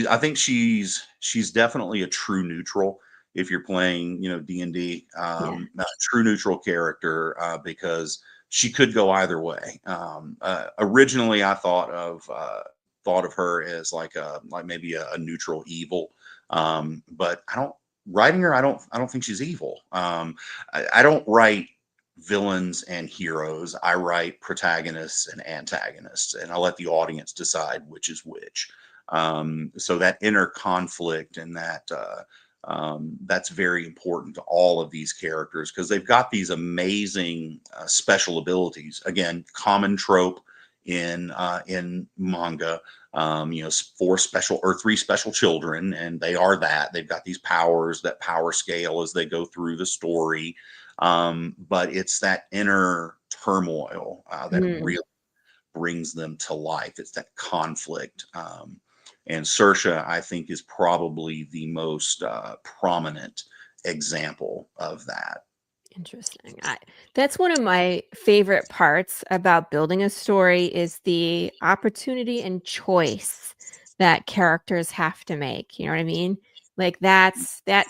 I think she's definitely a true neutral if you're playing, D&D, a true neutral character, because she could go either way. Originally I thought of her as like maybe a neutral evil. But writing her, I don't think she's evil. I don't write villains and heroes. I write protagonists and antagonists, and I let the audience decide which is which. So that inner conflict and that's very important to all of these characters because they've got these amazing special abilities. Again, common trope in manga. 4 special or 3 special children, and they are that. They've got these powers, that power scale as they go through the story. But it's that inner turmoil that really brings them to life. It's that conflict. And Saoirse, I think, is probably the most prominent example of that. Interesting. That's one of my favorite parts about building a story is the opportunity and choice that characters have to make. You know what I mean? Like that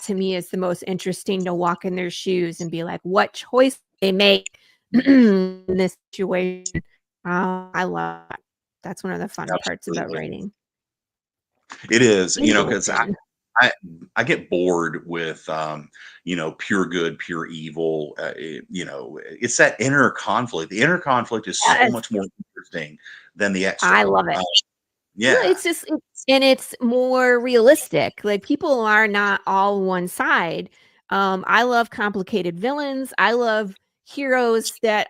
to me is the most interesting to walk in their shoes and be like, what choice they make in this situation. I love that. That's one of the fun parts about writing. It is, because I get bored with, pure good, pure evil. It's that inner conflict. The inner conflict is so much more interesting than the external. I love it. It's more realistic. Like people are not all one side. I love complicated villains. I love heroes that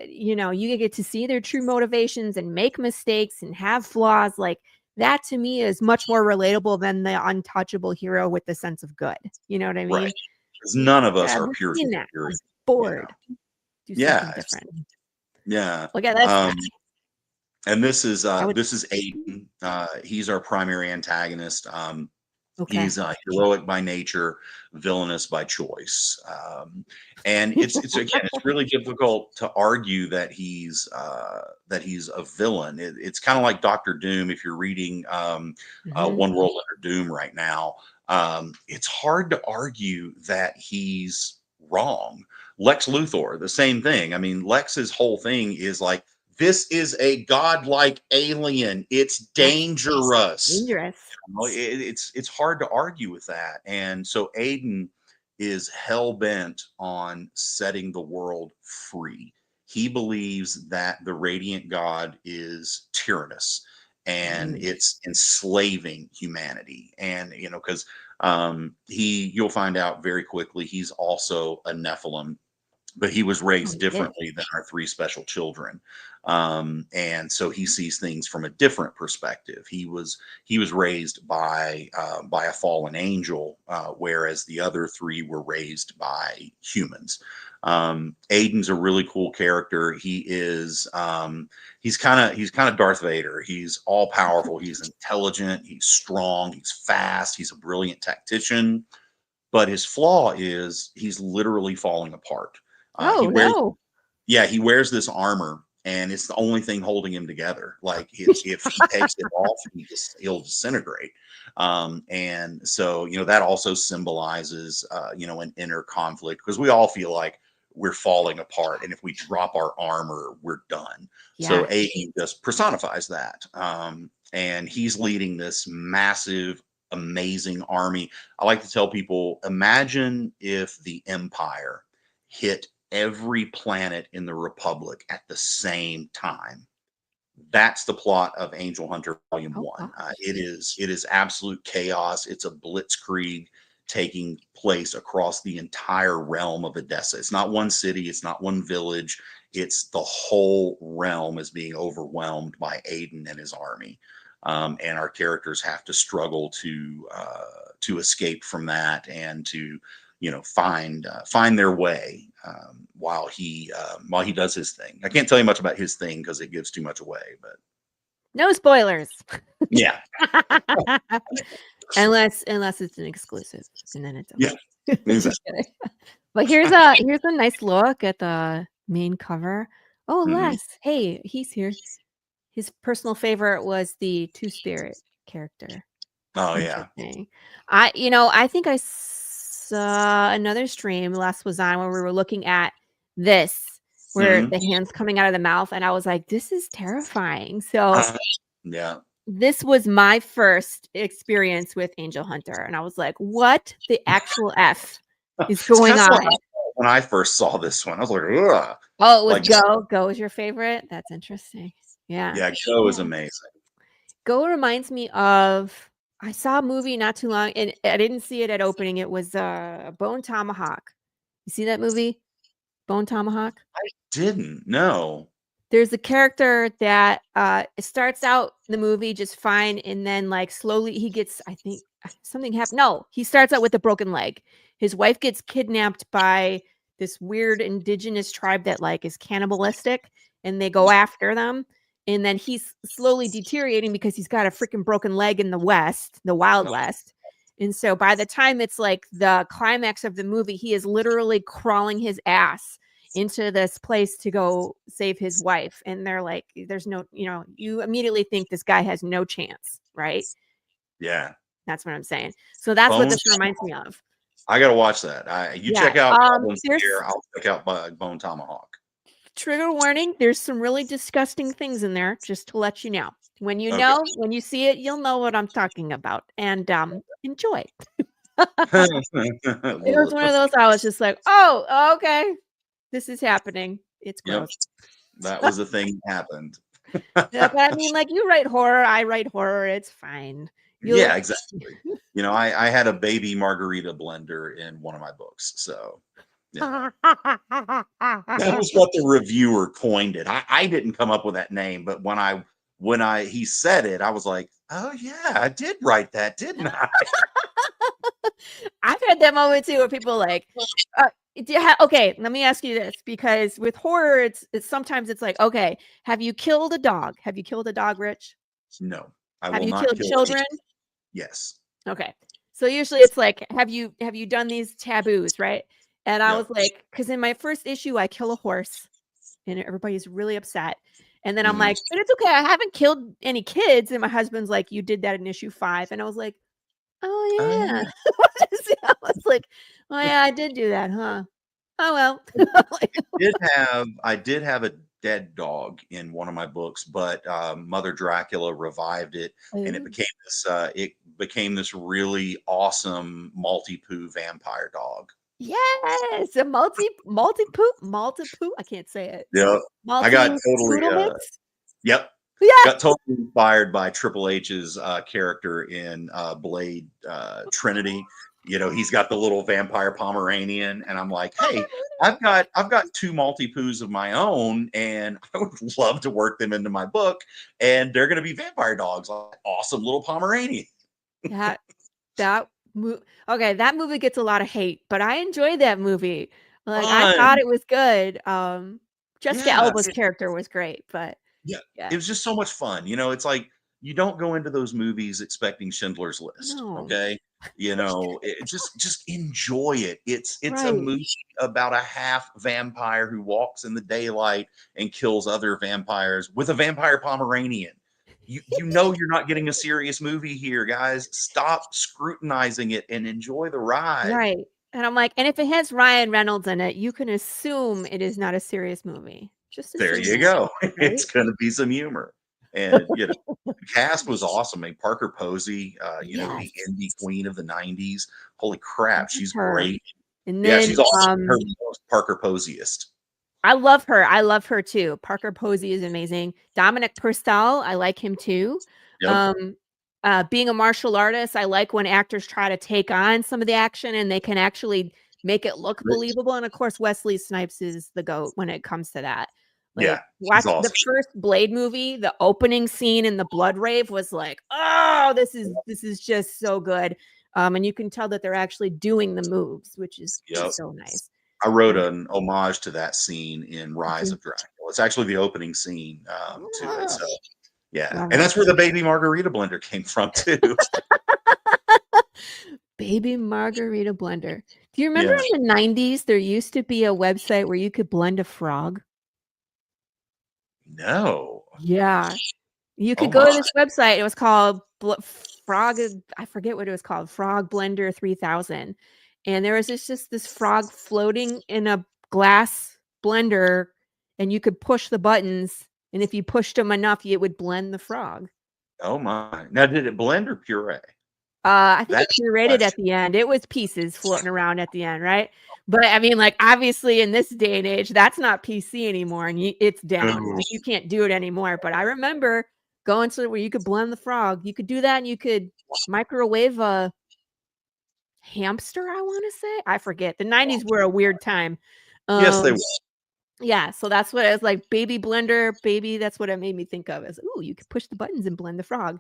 you get to see their true motivations and make mistakes and have flaws. Like that to me is much more relatable than the untouchable hero with the sense of good. You know what I mean? Right. Because none of us are pure. Bored. Do something different. Yeah. Look at that. And this is Aiden. He's our primary antagonist. He's heroic by nature, villainous by choice. And it's really difficult to argue that he's a villain. It's kind of like Dr. Doom. If you're reading One World Under Doom right now, it's hard to argue that he's wrong. Lex Luthor, the same thing. I mean, Lex's whole thing is like, this is a godlike alien. It's dangerous. It's hard to argue with that. And so Aiden is hell-bent on setting the world free. He believes that the radiant god is tyrannous and it's enslaving humanity. And, because you'll find out very quickly, he's also a Nephilim. but he was raised Oh, differently than our three special children. And so he sees things from a different perspective. He was raised by a fallen angel, whereas the other three were raised by humans. Aiden's a really cool character. He's kind of Darth Vader. He's all powerful. He's intelligent. He's strong. He's fast. He's a brilliant tactician. But his flaw is he's literally falling apart. Oh no. He wears this armor, and it's the only thing holding him together. Like if he takes it off, he'll disintegrate. And so that also symbolizes an inner conflict, because we all feel like we're falling apart, and if we drop our armor, we're done. Yeah. So Aiden just personifies that, and he's leading this massive, amazing army. I like to tell people, imagine if the Empire hit every planet in the Republic at the same time. That's the plot of Angel Hunter Volume 1. It is absolute chaos. It's a blitzkrieg taking place across the entire realm of Odessa. It's not one city. It's not one village. It's the whole realm is being overwhelmed by Aiden and his army. And our characters have to struggle to escape from that, and to find their way while he does his thing. I can't tell you much about his thing because it gives too much away, but no spoilers. Yeah. unless it's an exclusive, and then it's Yeah. Exactly. But here's a nice look at the main cover. Oh, Les, hey, he's here. His personal favorite was the Two-Spirit character. Oh yeah. I think I saw another stream Les was on where we were looking at this, where the hands coming out of the mouth, and I was like, this is terrifying. So yeah. This was my first experience with Angel Hunter, and I was like, what the actual F is going on? When I first saw this one, I was like, ugh. Oh, it was Go was your favorite? That's interesting. Yeah. Yeah, Go is amazing. Go reminds me of, I saw a movie not too long, and I didn't see it at opening. It was Bone Tomahawk. You see that movie? Bone Tomahawk? I didn't. No. There's a character that it starts out the movie just fine, and then like slowly he gets, I think something happened. No, he starts out with a broken leg. His wife gets kidnapped by this weird indigenous tribe that like is cannibalistic, and they go after them. And then he's slowly deteriorating because he's got a freaking broken leg in the West, the Wild West. And so by the time it's like the climax of the movie, he is literally crawling his ass into this place to go save his wife. And they're like, there's no, you immediately think this guy has no chance, right? Yeah. That's what I'm saying. So that's what this reminds me of. I got to watch that. Check out here. I'll check out Bone Tomahawk. Trigger warning, there's some really disgusting things in there, just to let you know. When you see it, you'll know what I'm talking about. And enjoy. It was one of those, I was just like, oh, okay. This is happening. It's gross. Yep. That was the thing that happened. Yeah, but I mean, like, you write horror, I write horror. It's fine. Yeah, exactly. I had a baby margarita blender in one of my books. So yeah. That was what the reviewer coined it. I didn't come up with that name, but when he said it, I was like, oh yeah, I did write that, didn't I? I've had that moment too, where people like, okay, let me ask you this, because with horror, it's sometimes it's like, okay, have you killed a dog? Have you killed a dog, Rich? No. Have you killed children? Yes. Okay. So usually it's like, have you done these taboos, right? And I was like, because in my first issue, I kill a horse and everybody's really upset. And then I'm like, but it's okay. I haven't killed any kids. And my husband's like, you did that in issue 5. And I was like, oh, yeah. I was like, oh, yeah, I did do that, huh? Oh, well. I did have a dead dog in one of my books, but Mother Dracula revived it, and it became this really awesome multi-poo vampire dog. Yes, a multi-poo. I can't say it. Yeah, I got totally. Yep. Yeah. Got totally inspired by Triple H's character in Blade Trinity. He's got the little vampire Pomeranian, and I'm like, hey, I've got 2 Maltipoos of my own, and I would love to work them into my book, and they're going to be vampire dogs, like awesome little Pomeranian. That okay, that movie gets a lot of hate, but I enjoyed that movie. Like I Fun. thought it was good. Jessica Yeah, Alba's character was great, but yeah, yeah. it was just so much fun. It's like you don't go into those movies expecting Schindler's List, No. okay? Just enjoy it. It's a Right. movie about a half vampire who walks in the daylight and kills other vampires with a vampire Pomeranian. You're not getting a serious movie here, guys. Stop scrutinizing it and enjoy the ride. Right. And I'm like, and if it has Ryan Reynolds in it, you can assume it is not a serious movie. Just There assume you that, go. right? It's going to be some humor. And, the cast was awesome. I mean, Parker Posey, the Yes. indie queen of the 90s. Holy crap, she's her. great. And Yeah, then she's awesome. Her most Parker Poseyist. I love her. I love her too. Parker Posey is amazing. Dominic Purcell, I like him too. Yep. Being a martial artist, I like when actors try to take on some of the action and they can actually make it look believable. And of course, Wesley Snipes is the GOAT when it comes to that. Like, Yeah, watch awesome. the first Blade movie, the opening scene in the blood rave was like, oh, this is just so good. And you can tell that they're actually doing the moves, which is so nice. I wrote an homage to that scene in Rise of Dracula. It's actually the opening scene to it. So, yeah. And that's where the baby margarita blender came from, too. Baby margarita blender. Do you remember in the 90s, there used to be a website where you could blend a frog? No. Yeah. You could go to this website. It was called Frog. I forget what it was called. Frog Blender 3000. And there was just this frog floating in a glass blender, and you could push the buttons. And if you pushed them enough, it would blend the frog. Oh my. Now, did it blend or puree? I think it pureed at the end. It was pieces floating around at the end, right? But I mean, like, obviously in this day and age, that's not PC anymore, and it's down. Like, you can't do it anymore. But I remember going to where you could blend the frog. You could do that, and you could microwave a hamster, I want to say. I forget. The 90s were a weird time. Yes, they were. Yeah, so that's what it was like. Baby blender, baby. That's what it made me think of as, ooh, you could push the buttons and blend the frog.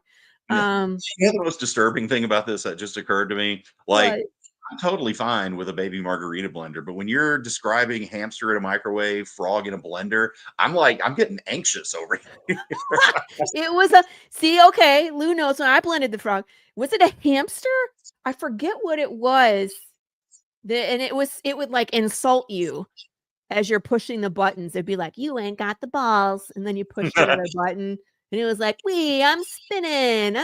The most disturbing thing about this that just occurred to me, like, I'm totally fine with a baby margarita blender, but when you're describing hamster in a microwave, frog in a blender, I'm getting anxious over here. It was okay, Lou knows when I blended the frog. Was it a hamster? I forget what it was. And it would like insult you as you're pushing the buttons. It'd be like, you ain't got the balls. And then you push the other button. And it was like, I'm spinning.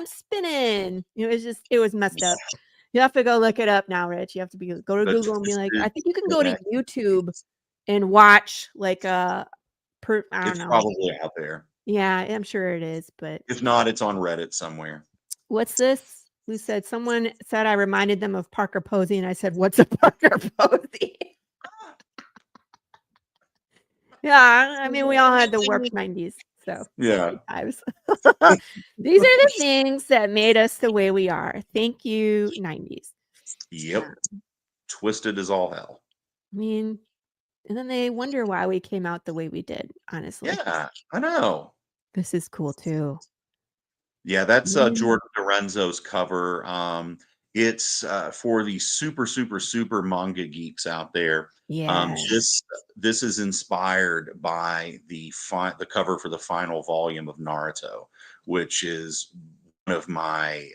It was messed up. You have to go look it up now, Rich. You have to go to Google and be like, I think you can go to YouTube and watch like I don't know. It's probably out there. Yeah, I'm sure it is. But if not, it's on Reddit somewhere. What's this? Who said? Someone said I reminded them of Parker Posey, and I said, what's a Parker Posey? Yeah, I mean, we all had the warped 90s. So yeah, these are the things that made us the way we are. Thank you, 90s. Yep. Twisted as all hell. I mean, and then they wonder why we came out the way we did, honestly. Yeah, I know. This is cool too. Yeah, that's Jordan Lorenzo's cover. It's for the super manga geeks out there. Yeah. This is inspired by the cover for the final volume of Naruto, which is one of my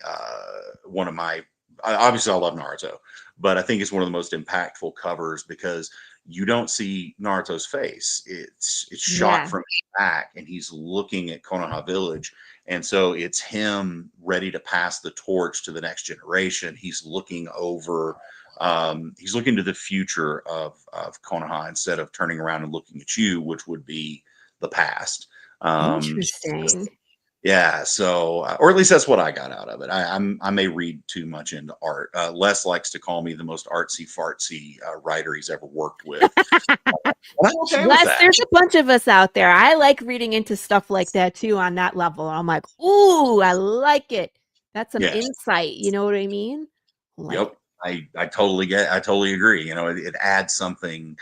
obviously I love Naruto, but I think it's one of the most impactful covers because you don't see Naruto's face. It's shot from his back and he's looking at Konoha Village. And so it's him ready to pass the torch to the next generation. He's looking over, he's looking to the future of Konoha instead of turning around and looking at you, which would be the past. Interesting. Yeah, so or at least that's what I got out of it. I may read too much into art. Les likes to call me the most artsy fartsy writer he's ever worked with. Les, there's a bunch of us out there. I like reading into stuff like that too on that level. I'm like, ooh, I like it. That's some insight. You know what I mean? Yep. I totally agree. It adds something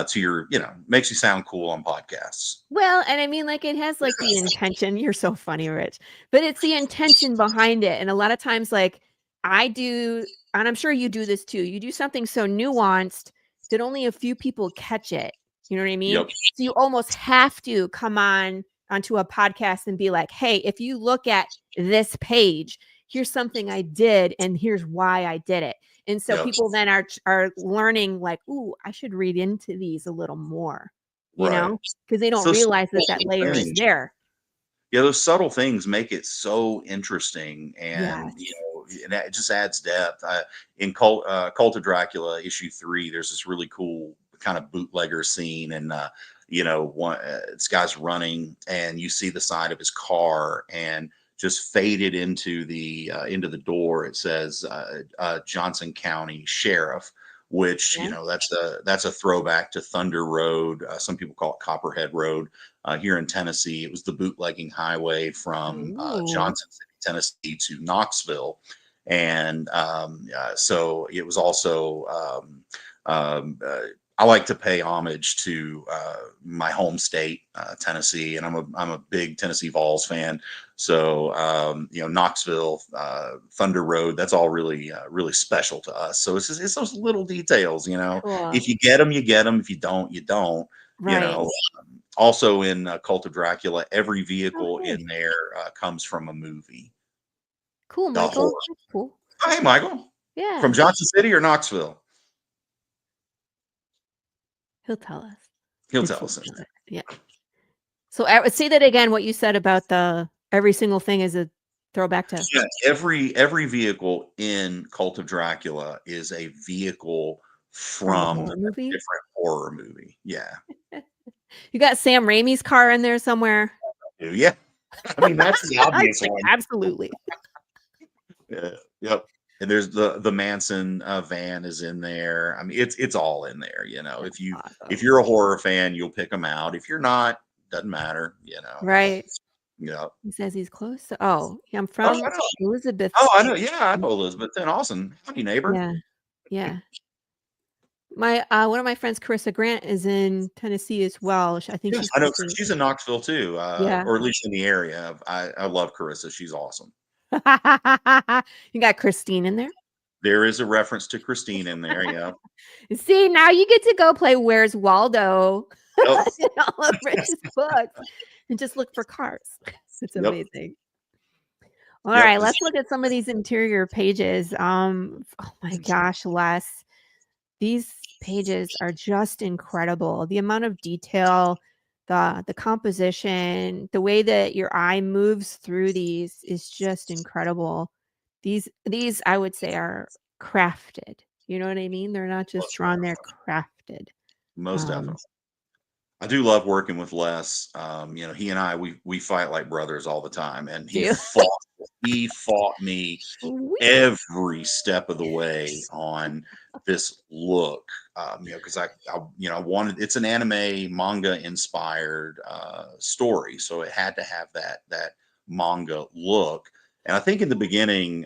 to your, makes you sound cool on podcasts. Well, and I mean, like, it has, like, the intention. You're so funny, Rich. But it's the intention behind it, and a lot of times, like, I do and I'm sure you do this too, you do something so nuanced that only a few people catch it, you know what I mean? Yep. So you almost have to come onto a podcast and be like, "Hey, if you look at this page, here's something I did, and here's why I did it." And so Yep. people then are learning like, "Ooh, I should read into these a little more." You Right. know, because they don't So realize that subtle layer is things. there. Yeah, those subtle things make it so interesting, and Yes. and it just adds depth. In Cult of Dracula issue 3, there's this really cool kind of bootlegger scene, and this guy's running, and you see the side of his car, and just faded into the door. It says Johnson County Sheriff, which Yeah. that's a throwback to Thunder Road. Some people call it Copperhead Road. Here in Tennessee, it was the bootlegging highway from Ooh. Johnson City, Tennessee to Knoxville. And so it was also, I like to pay homage to my home state, Tennessee, and I'm a big Tennessee Vols fan. So Knoxville, Thunder Road, that's all really really special to us. So it's those little details. Cool. If you get them, you get them. If you don't, you don't. Right. Also in Cult of Dracula, every vehicle Okay. in there comes from a movie. Cool, The Michael. whole. That's cool. Oh, hey, Michael. From Yeah. Johnson City or Knoxville? He'll tell us. He'll It's tell us. yeah. So I would say that again, what you said about every single thing is a throwback to Yeah, every vehicle in Cult of Dracula is a vehicle from a from horror a movie. different horror movie. Yeah. You got Sam Raimi's car in there somewhere. Yeah. I mean, that's the obvious Like, one. absolutely. Yeah. Yep. And there's the Manson van is in there. I mean, it's all in there. That's If awesome. you're a horror fan, you'll pick them out. If you're not, doesn't matter. Right. Yeah. He says he's close. Oh, yeah, I'm Oh, from I know. Elizabeth. Oh, I know. Yeah, I know Elizabeth. Then Austin. Howdy, neighbor. Yeah. Yeah. My one of my friends, Carissa Grant, is in Tennessee as well. I think Yes, she's I know. closer. She's in Knoxville too, Yeah. or at least in the area. I love Carissa. She's awesome. You got Christine in there. There is a reference to Christine in there. Yeah. See, now you get to go play Where's Waldo Yep. in all of Rich's books and just look for cars. It's Yep. amazing. All Yep. right, let's look at some of these interior pages. Oh my gosh, Les. These pages are just incredible. The amount of detail, the composition, the way that your eye moves through these is just incredible. These I would say are crafted. You know what I mean? They're not just drawn, they're crafted. Most Um, definitely. I do love working with Les. He and I we fight like brothers all the time, and Do you? he fought me Sweet. every step of the way on this look. Because I wanted, it's an anime manga inspired story, so it had to have that manga look. And I think in the beginning,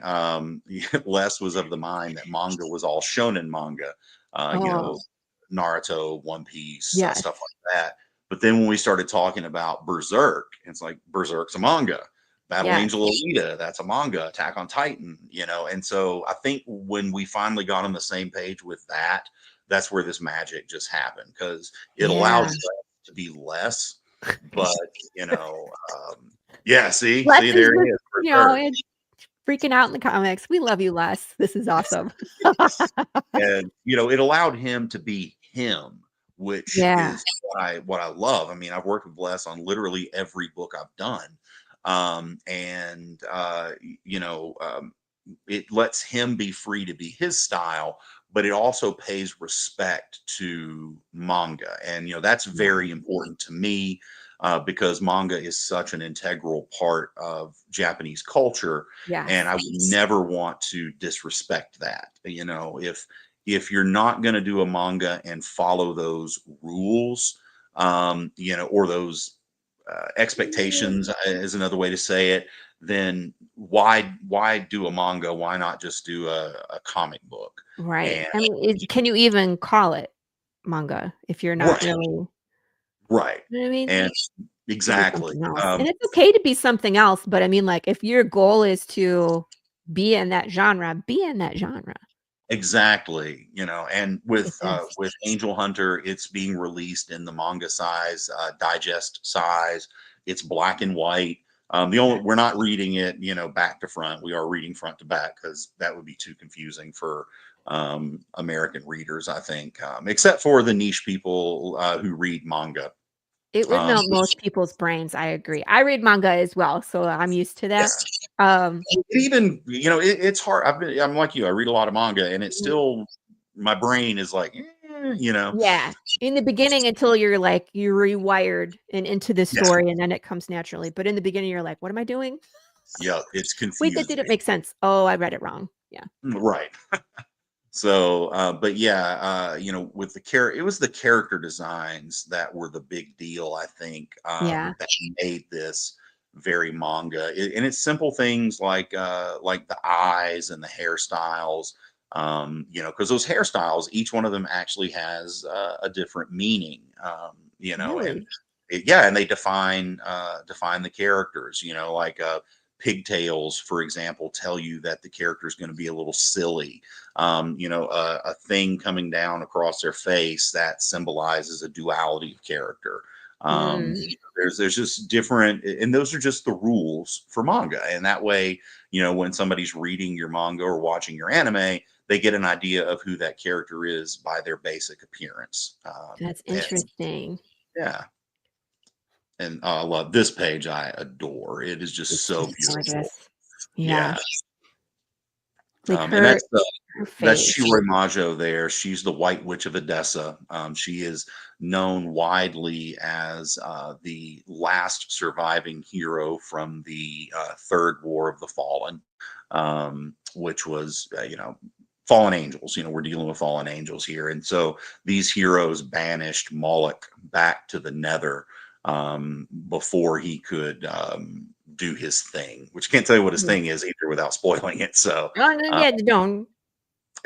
Les was of the mind that manga was all shonen manga. Oh, Naruto, One Piece, yes. stuff like that. But then when we started talking about Berserk, it's like Berserk's a manga. Battle Yes. Angel Alita, that's a manga. Attack on Titan, and so I think when we finally got on the same page with that, that's where this magic just happened, because it allowed us to be less. But yeah, see Les there is it is. it's freaking out in the comics. We love you, Les. This is awesome. And it allowed him to be him, which is what I love. I mean, I've worked with Les on literally every book I've done. It lets him be free to be his style, but it also pays respect to manga. And that's very important to me, because manga is such an integral part of Japanese culture. Yes. And I would never want to disrespect that. If you're not going to do a manga and follow those rules, or those expectations is another way to say it, then why do a manga? Why not just do a comic book? Right. And I mean, can you even call it manga if you're not right, really, right, you know what I mean? and Could be exactly. something else. And it's okay to be something else, but I mean, like, if your goal is to be in that genre, be in that genre. Exactly, you know, and Because with Angel Hunter, it's being released in the manga size, digest size. It's black and white. The only we're not reading it, you know, back to front. We are reading front to back because that would be too confusing for American readers, I think, except for the niche people who read manga. it would Um, melt most people's brains. I agree. I read manga as well, so I'm used to yeah, that. Um, even you know, it's hard. I'm like you. I read a lot of manga, and it's still my brain is like, you know, yeah. In the beginning, until you're like you're rewired and into the yeah, story, and then it comes naturally. But in the beginning, you're like, "What am I doing? yeah, it's Wait, that confusing. didn't make sense. Oh, I read it wrong." Yeah. Right. So, but yeah, you know, with the it was the character designs that were the big deal, I think, Yeah. that made this very manga. And it's simple things like the eyes and the hairstyles, you know, because those hairstyles, each one of them actually has a different meaning, you know, and Really? yeah, and they define the characters, you know, like pigtails, for example, tell you that the character is going to be a little silly. You know, a thing coming down across their face that symbolizes a duality of character. Mm. There's just different, and those are just the rules for manga. And that way, you know, when somebody's reading your manga or watching your anime, they get an idea of who that character is by their basic appearance. That's And interesting. yeah, and I love this page. I adore. It is just It's so just beautiful. gorgeous. Yeah. Yeah. Like And her that's face. Shiroi Majo there. She's the White Witch of Edessa. She is known widely as the last surviving hero from the Third War of the Fallen, which was, you know, fallen angels. You know, we're dealing with fallen angels here. And so these heroes banished Moloch back to the Nether before he could do his thing, which I can't tell you what his Mhm. thing is either without spoiling it. So, Oh, no, uh, yeah, don't.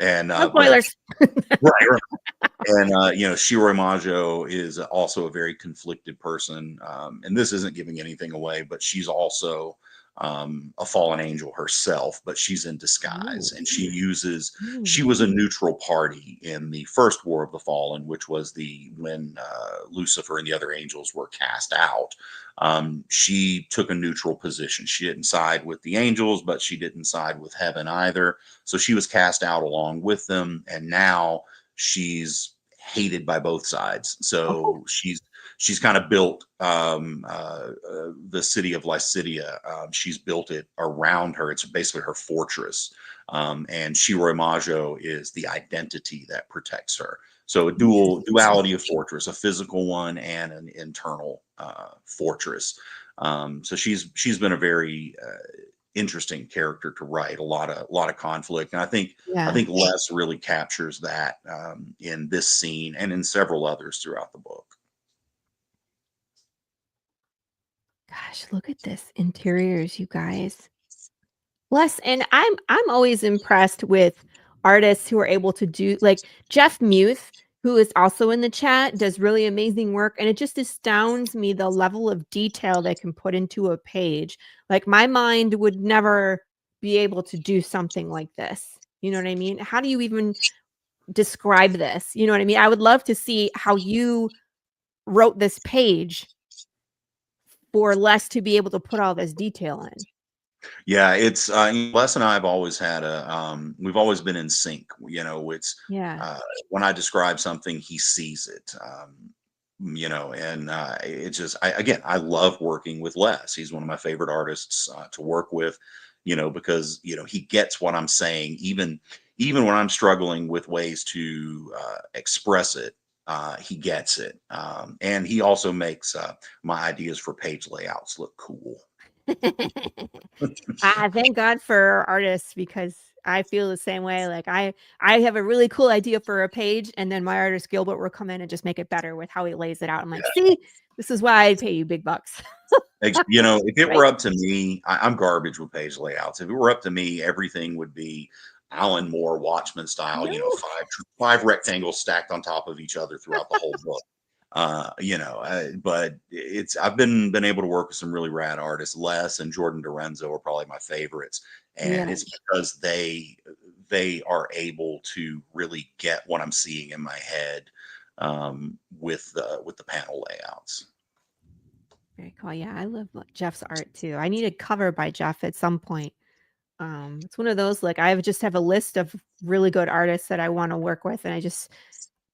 and No but spoilers. right, and you know, Shiroi Majo is also a very conflicted person, and this isn't giving anything away, but she's also a fallen angel herself, but she's in Ooh. disguise, and she uses. She Mm. was a neutral party in the first War of the Fallen, which was the when Lucifer and the other angels were cast out. She took a neutral position. She didn't side with the angels, but she didn't side with heaven either. So she was cast out along with them, and now she's hated by both sides. Oh. So she's kind of built the city of Lycidia. She's built it around her. It's basically her fortress. And Shiroi Majo is the identity that protects her. So a Interesting. duality of fortress, a physical one and an internal fortress. So she's been a very interesting character to write. A lot of conflict, and I Yeah. think Les really captures that in this scene and in several others throughout the book. Gosh, look at this interiors, you guys. Bless, and I'm always impressed with artists who are able to do like Jeff Muth, who is also in the chat, does really amazing work, and it just astounds me the level of detail they can put into a page. Like my mind would never be able to do something like this. You know what I mean? How do you even describe this? You know what I mean? I would love to see how you wrote this page for Les to be able to put all this detail in. Yeah, it's Les and I have always had we've always been in sync. You know, it's Yeah. uh, when I describe something, he sees it. You know, and it's just again, I love working with Les. He's one of my favorite artists to work with. You know, because you know he gets what I'm saying, even when I'm struggling with ways to express it. He gets it, and he also makes my ideas for page layouts look cool. Thank God for artists because I feel the same way. Like I have a really cool idea for a page, and then my artist Gilbert will come in and just make it better with how he lays it out. I'm like, see, this is why I pay you big bucks. You know, if it Right. were up to me, I'm garbage with page layouts. If it were up to me, everything would be Alan Moore Watchmen style. You know, No. five rectangles stacked on top of each other throughout the whole book. But I've been able to work with some really rad artists. Les and Jordan Dorenzo are probably my favorites, and Yeah. it's because they are able to really get what I'm seeing in my head with the panel layouts. Very cool. Yeah, I love Jeff's art too. I need a cover by Jeff at some point. It's one of those, like, I just have a list of really good artists that I want to work with, and I just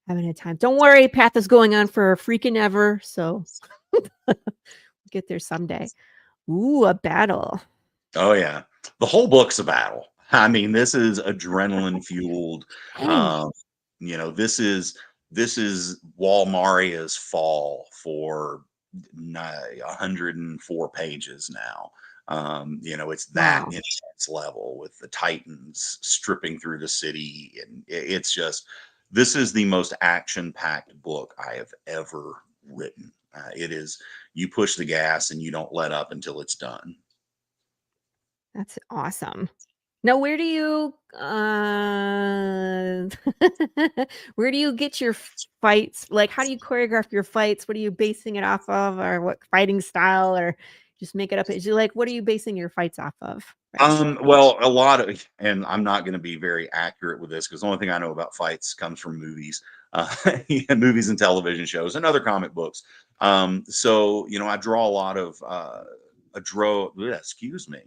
haven't had time. Don't worry, Path is going on for freaking ever, so get there someday. Ooh, a battle. Oh yeah, the whole book's a battle. I mean, this is adrenaline fueled. You know, this is Walmaria's fall for 104 pages now. You know, it's that Wow. intense level with the Titans stripping through the city, and it's just this is the most action-packed book I have ever written. It is you push the gas and you don't let up until it's done. That's awesome. Now, where do you where do you get your fights? Like, how do you choreograph your fights? What are you basing it off of, or what fighting style, or just make it up? Is you like, what are you basing your fights off of? Rich? Well, a lot of, and I'm not going to be very accurate with this because the only thing I know about fights comes from movies, movies and television shows and other comic books. So, you know, I draw a lot of, excuse me,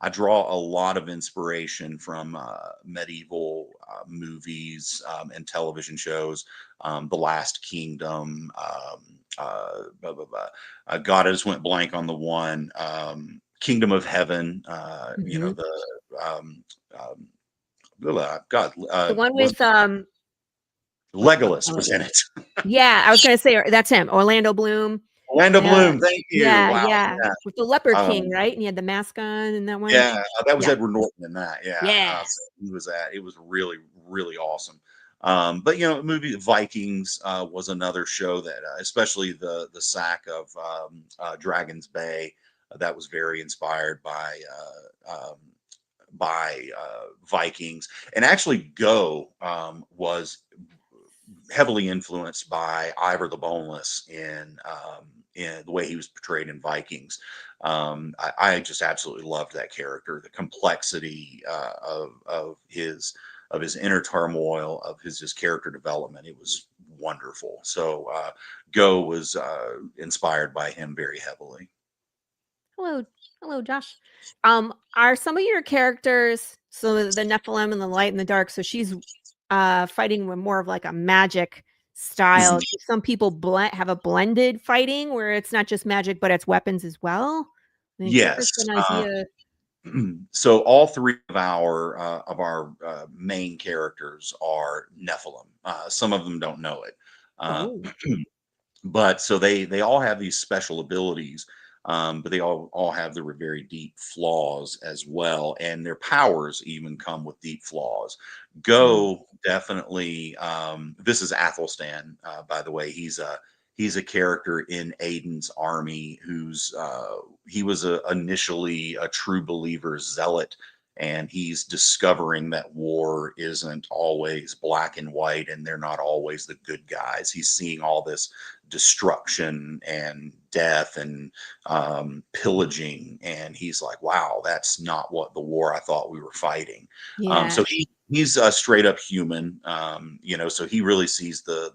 I draw a lot of inspiration from medieval movies and television shows, The Last Kingdom, blah, blah, blah. God, I just went blank on the one. Kingdom of Heaven, you know, Mhm. the God, The one was with Legolas was in it. yeah, I was gonna say that's him, Orlando Bloom. Orlando Bloom, thank you. Yeah, Wow, yeah, yeah, with the Leopard King, um, right? And he had the mask on in that one. yeah, that was Yeah, Edward Norton in that. Yeah, yeah. so he was at. It was really, really awesome. But you know, movie Vikings was another show that, especially the sack of Dragon's Bay, that was very inspired by Vikings, and actually Go was heavily influenced by Ivor the Boneless in the way he was portrayed in Vikings. I just absolutely loved that character, the complexity of his inner turmoil, of his just character development. It was wonderful. So Go was inspired by him very heavily. Hello, hello, Josh. Are some of your characters, so the Nephilim and the light and the dark? So she's fighting with more of like a magic style. Do some people have a blended fighting where it's not just magic, but it's weapons as well? I mean, give us Yes. an idea. So all three of our main characters are Nephilim. Some of them don't know it, uh, Oh, but so they all have these special abilities, but they all have their very deep flaws as well, and their powers even come with deep flaws. Go definitely. This is Athelstan, by the way. He's a character in Aiden's army who's he was initially a true believer zealot, and he's discovering that war isn't always black and white and they're not always the good guys. He's seeing all this destruction and death and pillaging, and he's like, wow, that's not what the war I thought we were fighting. yeah. So he's a straight up human, you know, so he really sees the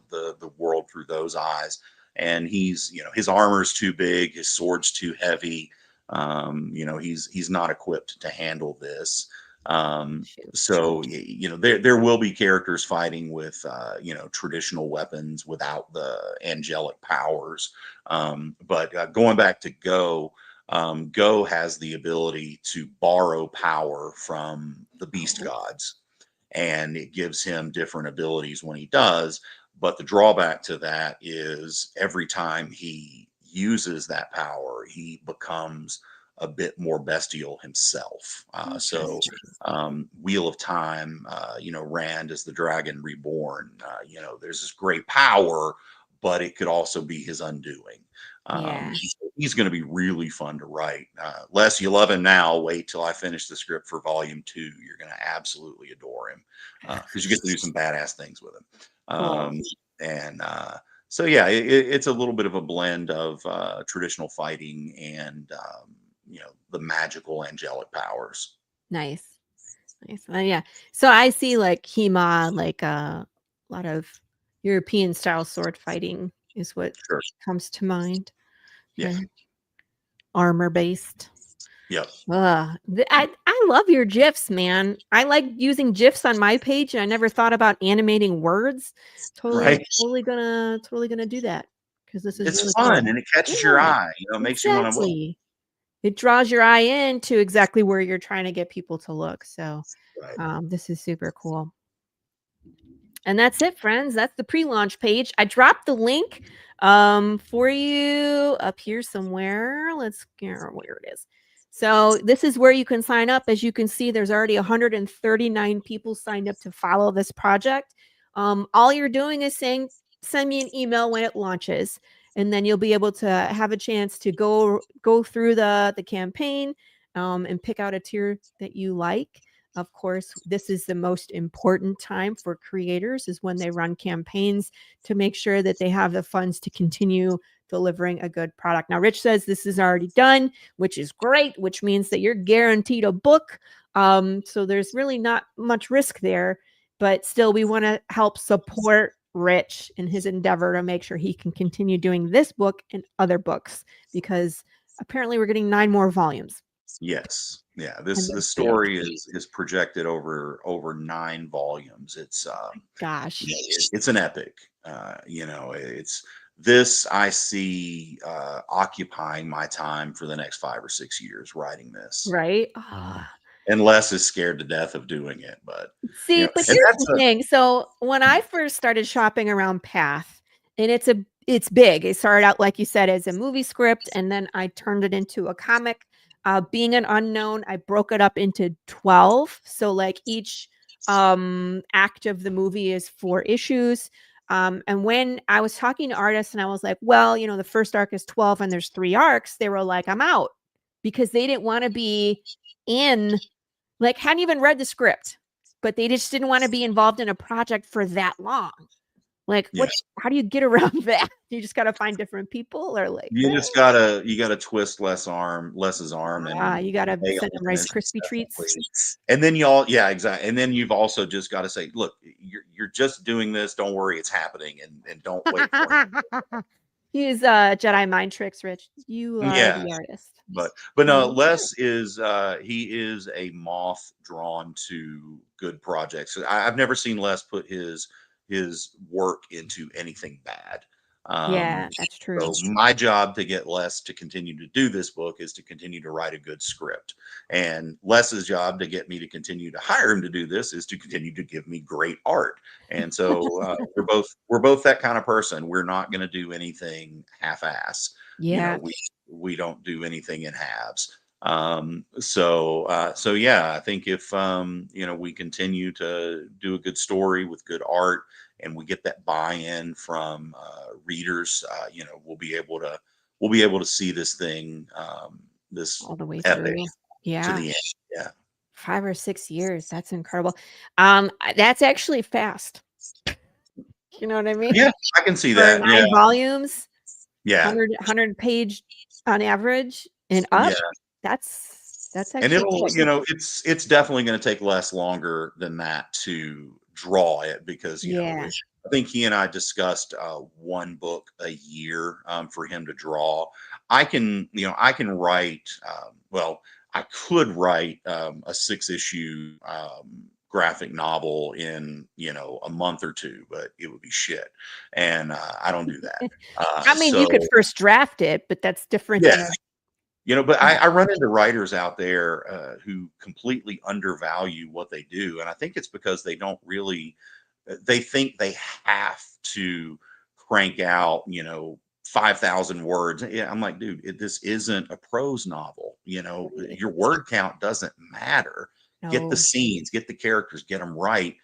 world through those eyes. And he's, you know, his armor's too big, his sword's too heavy. You know, he's not equipped to handle this. Shoot. So you know, there will be characters fighting with you know, traditional weapons without the angelic powers. But going back to Go, Go has the ability to borrow power from the beast gods, and it gives him different abilities when he does. But the drawback to that is every time he uses that power, he becomes a bit more bestial himself. So Interesting. Wheel of Time, Rand is the dragon reborn. There's this great power, but it could also be his undoing. Yeah. He's going to be really fun to write. Les, you love him now. Wait till I finish the script for volume 2. You're going to absolutely adore him because you get to do some badass things with him. Cool. So yeah, it's a little bit of a blend of traditional fighting and the magical angelic powers. Nice. Yeah. So I see like Hema, like a lot of European style sword fighting is what Sure. comes to mind. Yeah. Okay. Armor based. Yep. I love your GIFs, man. I like using GIFs on my page, and I never thought about animating words. Right. Totally gonna do that because this is It's really fun cool. and it catches your Yeah, eye. It makes you want to. exactly. It draws your eye in to exactly where you're trying to get people to look. So, Right. this is super cool. And that's it, friends. That's the pre-launch page. I dropped the link for you up here somewhere. Let's get where it is. So this is where you can sign up. As you can see, there's already 139 people signed up to follow this project. All you're doing is saying, send me an email when it launches, and then you'll be able to have a chance to go through the campaign and pick out a tier that you like. Of course, this is the most important time for creators is when they run campaigns to make sure that they have the funds to continue delivering a good product. Now, Rich says this is already done, which is great, which means that you're guaranteed a book. So there's really not much risk there, but still we want to help support Rich in his endeavor to make sure he can continue doing this book and other books because apparently we're getting 9 more volumes. Yes. Yeah. And This they're big. story is projected over 9 volumes. It's Gosh. it's an epic. It's this I see occupying my time for the next 5 or 6 years writing this. Right? And Les is scared to death of doing it, but See, but and here's that's the thing. So when I first started shopping around Path, and it's big. It started out, like you said, as a movie script, and then I turned it into a comic. Being an unknown, I broke it up into 12. So like each act of the movie is 4 issues. And when I was talking to artists and I was like, well, the first arc is 12 and there's 3 arcs, they were like, I'm out because they didn't want to be in, like, hadn't even read the script, but they just didn't want to be involved in a project for that long. Like, how do you get around that? You just got to find different people, or like, you just gotta twist Les's arm, and you got to send them Rice Krispie treats. And then exactly. And then you've also just got to say, look, you're just doing this. Don't worry, it's happening, and don't wait for it. Use Jedi mind tricks, Rich. You are the artist. But no, Les is he is a moth drawn to good projects. I've never seen Les put his work into anything bad. Yeah, that's true. So my job to get Les to continue to do this book is to continue to write a good script. And Les's job to get me to continue to hire him to do this is to continue to give me great art. And so we're both that kind of person. We're not going to do anything half-ass. Yeah. We don't do anything in halves. So yeah, I think if we continue to do a good story with good art and we get that buy-in from readers, we'll be able to see this thing this all the way epic through. to Yeah. the end. Yeah. 5 or 6 years. That's incredible. That's actually fast. You know what I mean? Yeah, I can see For that. 9 Yeah. volumes, Yeah. 100 page on average and up. Yeah. That's actually And it'll, cool. it's definitely going to take less longer than that to draw it because, I think he and I discussed 1 book a year for him to draw. I can write, I could write a 6-issue graphic novel in, a month or 2, but it would be shit. And I don't do that. I mean, you could first draft it, but that's different than but I run into writers out there who completely undervalue what they do. And I think it's because they don't really, they think they have to crank out, 5,000 words. Yeah, I'm like, dude, this isn't a prose novel. Right. Your word count doesn't matter. Get the No. scenes, get the characters, get them right.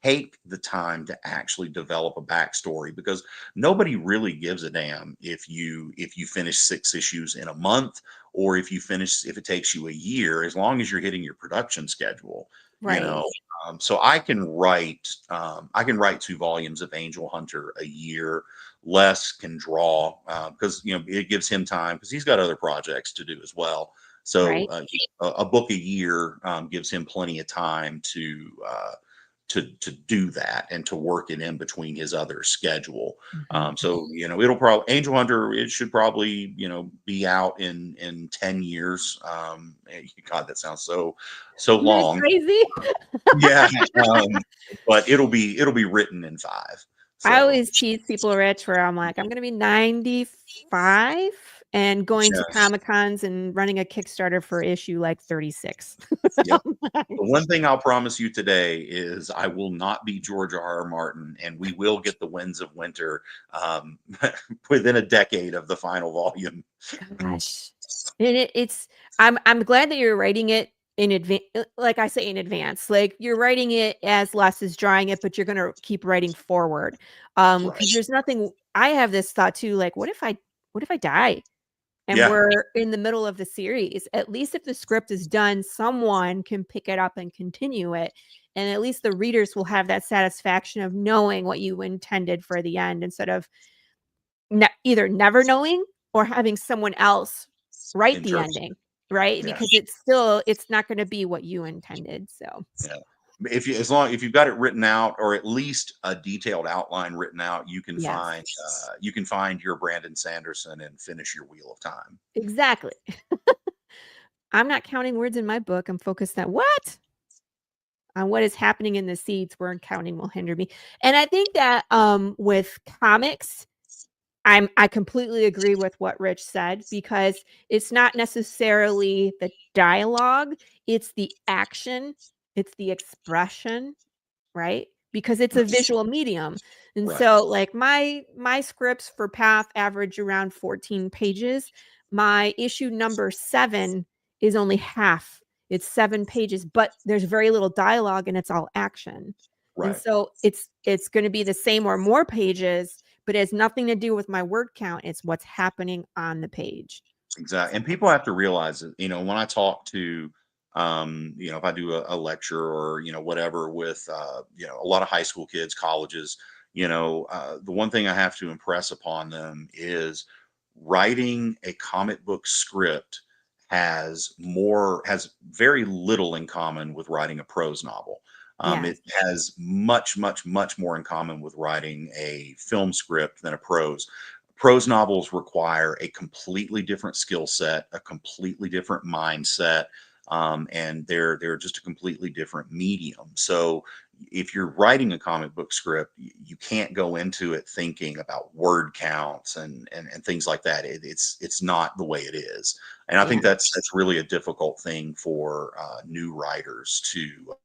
Take the time to actually develop a backstory, because nobody really gives a damn if you finish 6 issues in a month, or if it takes you a year, as long as you're hitting your production schedule. You Right. know, so I can write 2 volumes of Angel Hunter a year. Les can draw, because it gives him time, because he's got other projects to do as well. So Right. a book a year gives him plenty of time to do that and to work it in between his other schedule. Mhm. So it'll probably Angel Hunter. It should probably be out in 10 years. God, that sounds so Isn't that long. crazy? Yeah, um, but it'll be written in 5. I So always tease people, Rich, where I'm like, I'm gonna be 95 and going to yes, Comic Cons and running a Kickstarter for issue like 36. yep. The one thing I'll promise you today is I will not be George R. R. Martin, and we will get the Winds of Winter um, within a decade of the final volume. Gosh. And it's I'm glad that you're writing it in advance, like I say, in advance. Like you're writing it as Les is drawing it, but you're gonna keep writing forward. Right. Because there's nothing. I have this thought too, like, what if I die? And Yeah, we're in the middle of the series. At least if the script is done, someone can pick it up and continue it. And at least the readers will have that satisfaction of knowing what you intended for the end instead of either never knowing or having someone else write the interpret. ending, right? Yeah, Because it's not going to be what you intended. So, yeah. If you've got it written out, or at least a detailed outline written out, yes, you can find your Brandon Sanderson and finish your Wheel of Time. exactly. I'm not counting words in my book. I'm focused on what is happening in the seeds where counting will hinder me. And I think that with comics, I completely agree with what Rich said because it's not necessarily the dialogue, it's the action, it's the expression, right? Because it's a Right. visual medium. And Right. so like my scripts for Path average around 14 pages. My issue number 7 is only half. It's 7 pages, but there's very little dialogue and it's all action. And Right. so it's going to be the same or more pages, but it has nothing to do with my word count. It's what's happening on the page. Exactly. And So, people have to realize that, when I talk to, if I do a lecture, or, whatever, with, a lot of high school kids, colleges, the one thing I have to impress upon them is writing a comic book script has very little in common with writing a prose novel. yes. It has much, much, much more in common with writing a film script than a prose. Prose novels require a completely different skill set, a completely different mindset, and they're just a completely different medium. So if you're writing a comic book script, you can't go into it thinking about word counts and things like that. It's not the way it is, and I Yeah. think that's really a difficult thing for new writers to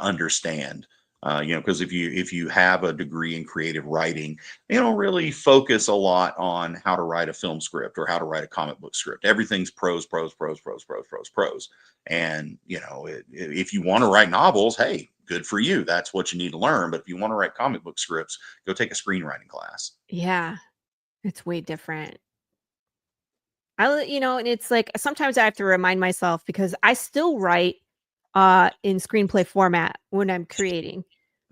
understand. Because if you have a degree in creative writing, they don't really focus a lot on how to write a film script or how to write a comic book script. Everything's prose, prose, prose, prose, prose, prose, prose. And if you want to write novels, hey, good for you. That's what you need to learn. But if you want to write comic book scripts, go take a screenwriting class. Yeah. It's way different. And it's like sometimes I have to remind myself because I still write in screenplay format when I'm creating.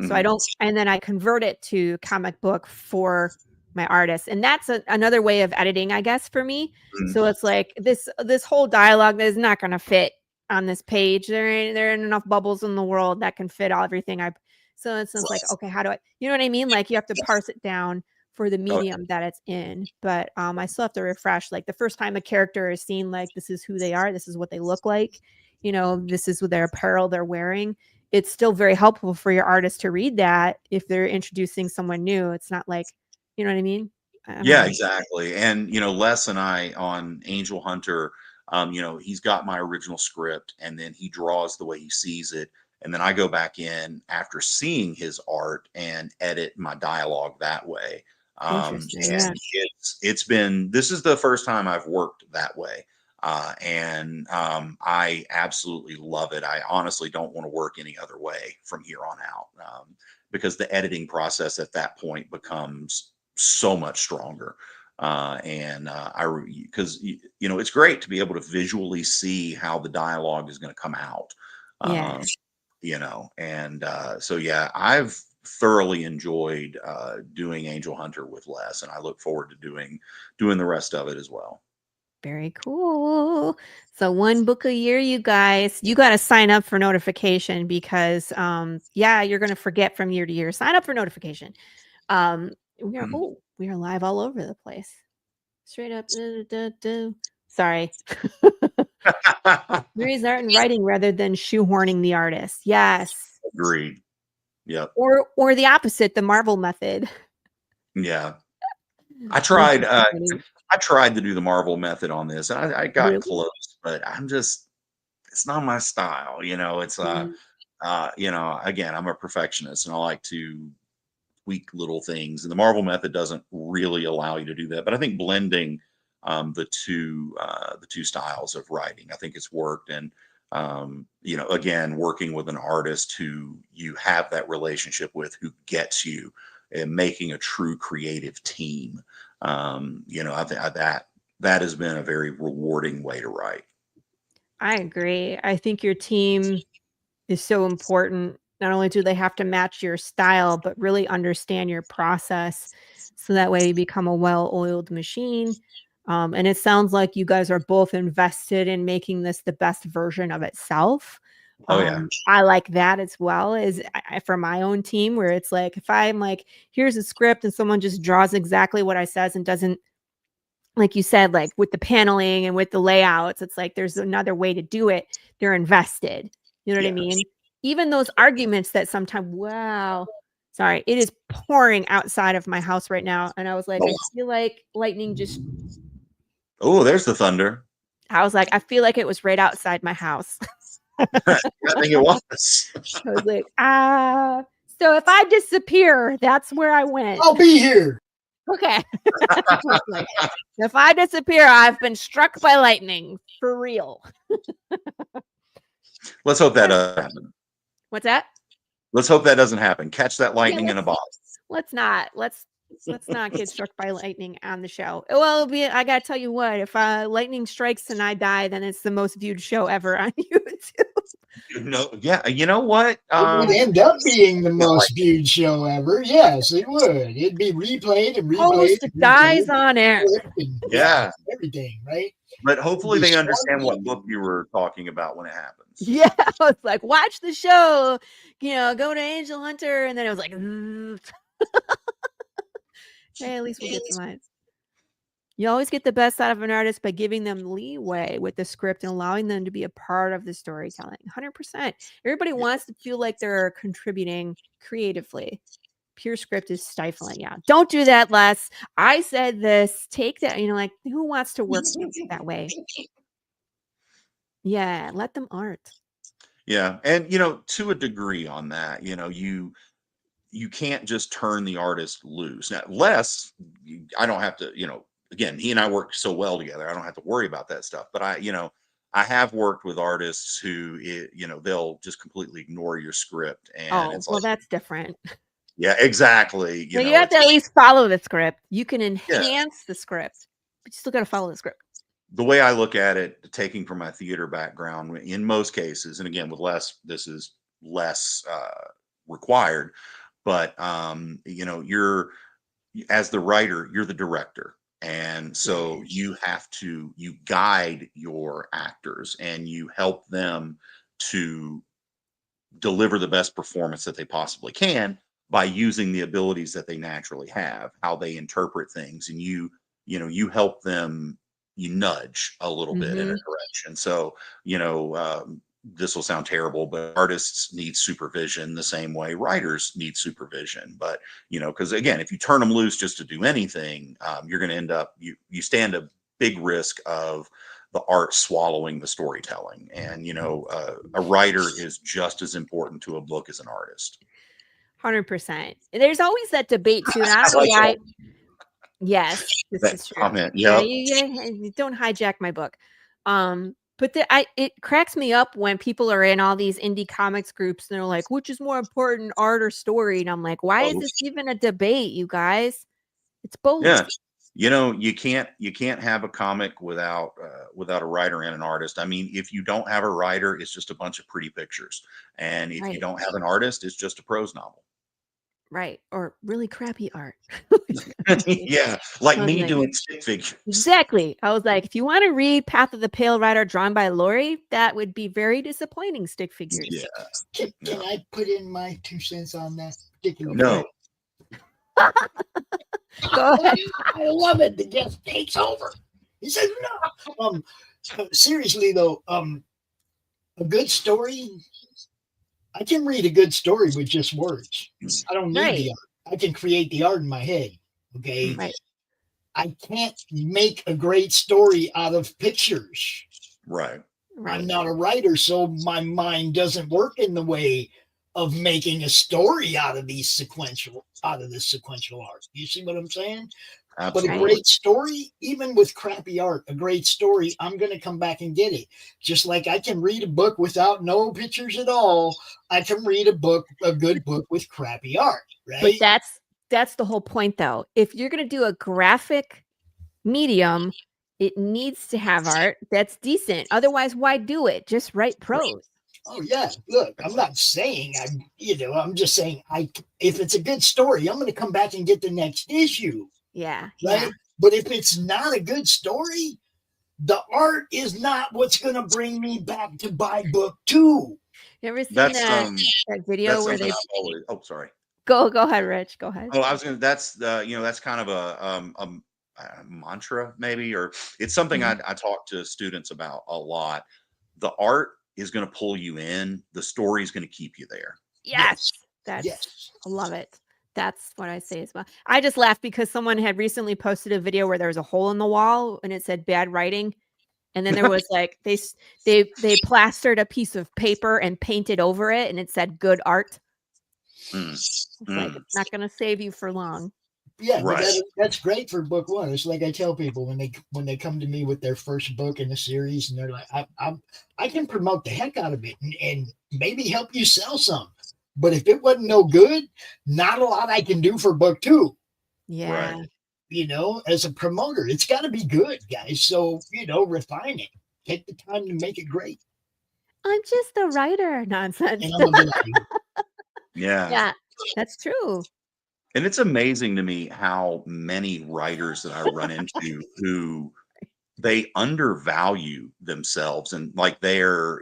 So I Mhm. don't, and then I convert it to comic book for my artists. And that's another way of editing, I guess, for me. Mhm. So it's like this whole dialogue that is not going to fit on this page. There ain't enough bubbles in the world that can fit everything I. So it's like, Right. okay, how do I, you know what I mean? Like you have to Yes. parse it down for the Oh, medium that it's in. But I still have to refresh. Like the first time a character is seen, like this is who they are, this is what they look like. This is with their apparel they're wearing. It's still very helpful for your artist to read that if they're introducing someone new. It's not like, you know what I mean? I don't yeah, know. exactly. And Les and I on Angel Hunter, he's got my original script, and then he draws the way he sees it, and then I go back in after seeing his art and edit my dialogue that way. Interesting. And this is the first time I've worked that way. And I absolutely love it. I honestly don't want to work any other way from here on out, because the editing process at that point becomes so much stronger. Because it's great to be able to visually see how the dialogue is going to come out. Yeah. So yeah, I've thoroughly enjoyed doing Angel Hunter with Les, and I look forward to doing the rest of it as well. Very cool. So 1 book a year, you guys. You got to sign up for notification because you're going to forget from year to year. Sign up for notification. We are live all over the place. Straight up. Sorry. Series art and writing rather than shoehorning the artist. Yes. Agreed. Yep. Or the opposite, the Marvel method. Yeah. I tried to do the Marvel method on this, and I got close, but it's not my style. It's again, I'm a perfectionist and I like to tweak little things, and the Marvel method doesn't really allow you to do that. But I think blending the two styles of writing, I think it's worked. And again, working with an artist who you have that relationship with, who gets you, and making a true creative team. I think that has been a very rewarding way to write. I agree. I think your team is so important. Not only do they have to match your style, but really understand your process. So that way you become a well-oiled machine. And it sounds like you guys are both invested in making this the best version of itself. Oh yeah. I like that as well as for my own team, where it's like, if I'm like, here's a script and someone just draws exactly what I says and doesn't, like you said, like with the paneling and with the layouts, it's like, there's another way to do it. They're invested. You know what I mean? Even those arguments that sometimes, sorry, it is pouring outside of my house right now. And I was like, I feel like lightning just. Oh, there's the thunder. I was like, I feel like it was right outside my house. I think it was. I was like, so if I disappear, that's where I went. I'll be here. Okay. Like, if I disappear, I've been struck by lightning for real. Let's hope that doesn't happen. What's that? Let's hope that doesn't happen. Catch that lightning in a box. Let's not get struck by lightning on the show. Well, I gotta tell you what, if lightning strikes and I die, then it's the most viewed show ever on YouTube. Yeah, you know what? It would end up being the most viewed show ever. Yes, it would. It'd be replayed and replayed. Host dies on air. Yeah, everything, right? But hopefully they understand what book you were talking about when it happens. Yeah, I was like, watch the show, go to Angel Hunter, and then it was like, hey, at least we get some eyes. You always get the best out of an artist by giving them leeway with the script and allowing them to be a part of the storytelling. 100%. Everybody wants to feel like they're contributing creatively. Pure script is stifling. Yeah. Don't do that, Les. I said this. Take that. Like, who wants to work that way? Yeah. Let them art. Yeah. And, to a degree on that, you can't just turn the artist loose. Now, Les, I don't have to, again, he and I work so well together. I don't have to worry about that stuff. But I have worked with artists who, they'll just completely ignore your script. And it's like, that's different. Yeah, exactly. You have to at least follow the script. You can enhance the script, but you still got to follow the script. The way I look at it, taking from my theater background, in most cases, and again with Les, this is less required. But you're, as the writer, you're the director. And so you guide your actors and you help them to deliver the best performance that they possibly can by using the abilities that they naturally have, how they interpret things. And you help them, you nudge a little bit in a direction. So, this will sound terrible, but artists need supervision the same way writers need supervision. But, because again, if you turn them loose just to do anything, you're going to end up, you stand a big risk of the art swallowing the storytelling. And, a writer is just as important to a book as an artist. 100%. There's always that debate too. And I don't know why. Yes, this That is true. comment. Yeah, Yep. you don't hijack my book. But it cracks me up when people are in all these indie comics groups and they're like, which is more important, art or story? And I'm like, why is Both. this even a debate, you guys? It's both. Yeah. You know, you can't have a comic without a writer and an artist. I mean, if you don't have a writer, it's just a bunch of pretty pictures. And if you Right. don't have an artist, it's just a prose novel. Right. Or really crappy art. Yeah, like I was me like, doing stick figures. exactly. I was like, if you want to read Path of the Pale Rider drawn by Laurie, that would be very disappointing stick figures. Yeah. Can No. I put in my 2 cents on that particular? Go for No. it. Go ahead. I love it. The guest takes over. He says no. Seriously though, a good story. I can read a good story with just words. I don't need Right. the art. I can create the art in my head. Okay. Right. I can't make a great story out of pictures. Right. Right. I'm not a writer, so my mind doesn't work in the way of making a story out of this sequential art. You see what I'm saying? But a Absolutely. great story, even with crappy art, a great story, I'm going to come back and get it. Just like I can read a book without no pictures at all, I can read a good book with crappy art, right? But that's the whole point, though. If you're going to do a graphic medium, it needs to have art that's decent. Otherwise, why do it? Just write prose. Oh yeah, look, I'm not saying I'm just saying if it's a good story, I'm going to come back and get the next issue. Yeah. Right? Yeah. But if it's not a good story, the art is not what's going to bring me back to buy book 2. You ever seen That's that video that's where something they I've always. Oh, sorry. go ahead, Rich. Go ahead. Oh, I was gonna. That's that's kind of a mantra maybe, or it's something Mhm. I talk to students about a lot. The art is going to pull you in. The story is going to keep you there. Yes. I love it. That's what I say as well. I just laughed because someone had recently posted a video where there was a hole in the wall and it said bad writing. And then there was like they plastered a piece of paper and painted over it and it said good art. It's like it's not gonna save you for long. Yeah, but Right. that's great for book 1. It's like I tell people when they come to me with their first book in the series, and they're like, I can promote the heck out of it and maybe help you sell some. But if it wasn't no good, not a lot I can do for book 2. Yeah. Right. As a promoter, it's got to be good, guys. So refine it. Take the time to make it great. I'm just a writer. Nonsense. And I'm gonna be like, Yeah. Yeah, that's true. And it's amazing to me how many writers that I run into who they undervalue themselves, and like they're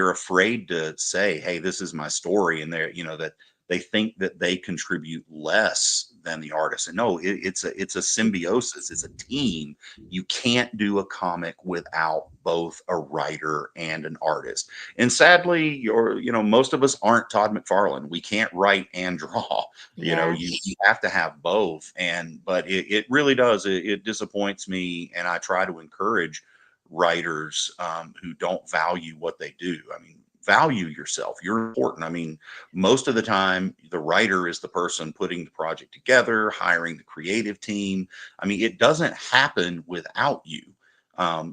afraid to say, hey, this is my story, and that they think that they contribute less than the artist. And no, it's a symbiosis, it's a team. You can't do a comic without both a writer and an artist. And sadly, most of us aren't Todd McFarlane. We can't write and draw. Yeah. You have to have both. But it really does. It disappoints me, and I try to encourage writers who don't value what they do. I mean, value yourself. You're important. I mean, most of the time, the writer is the person putting the project together, hiring the creative team. I mean, it doesn't happen without you.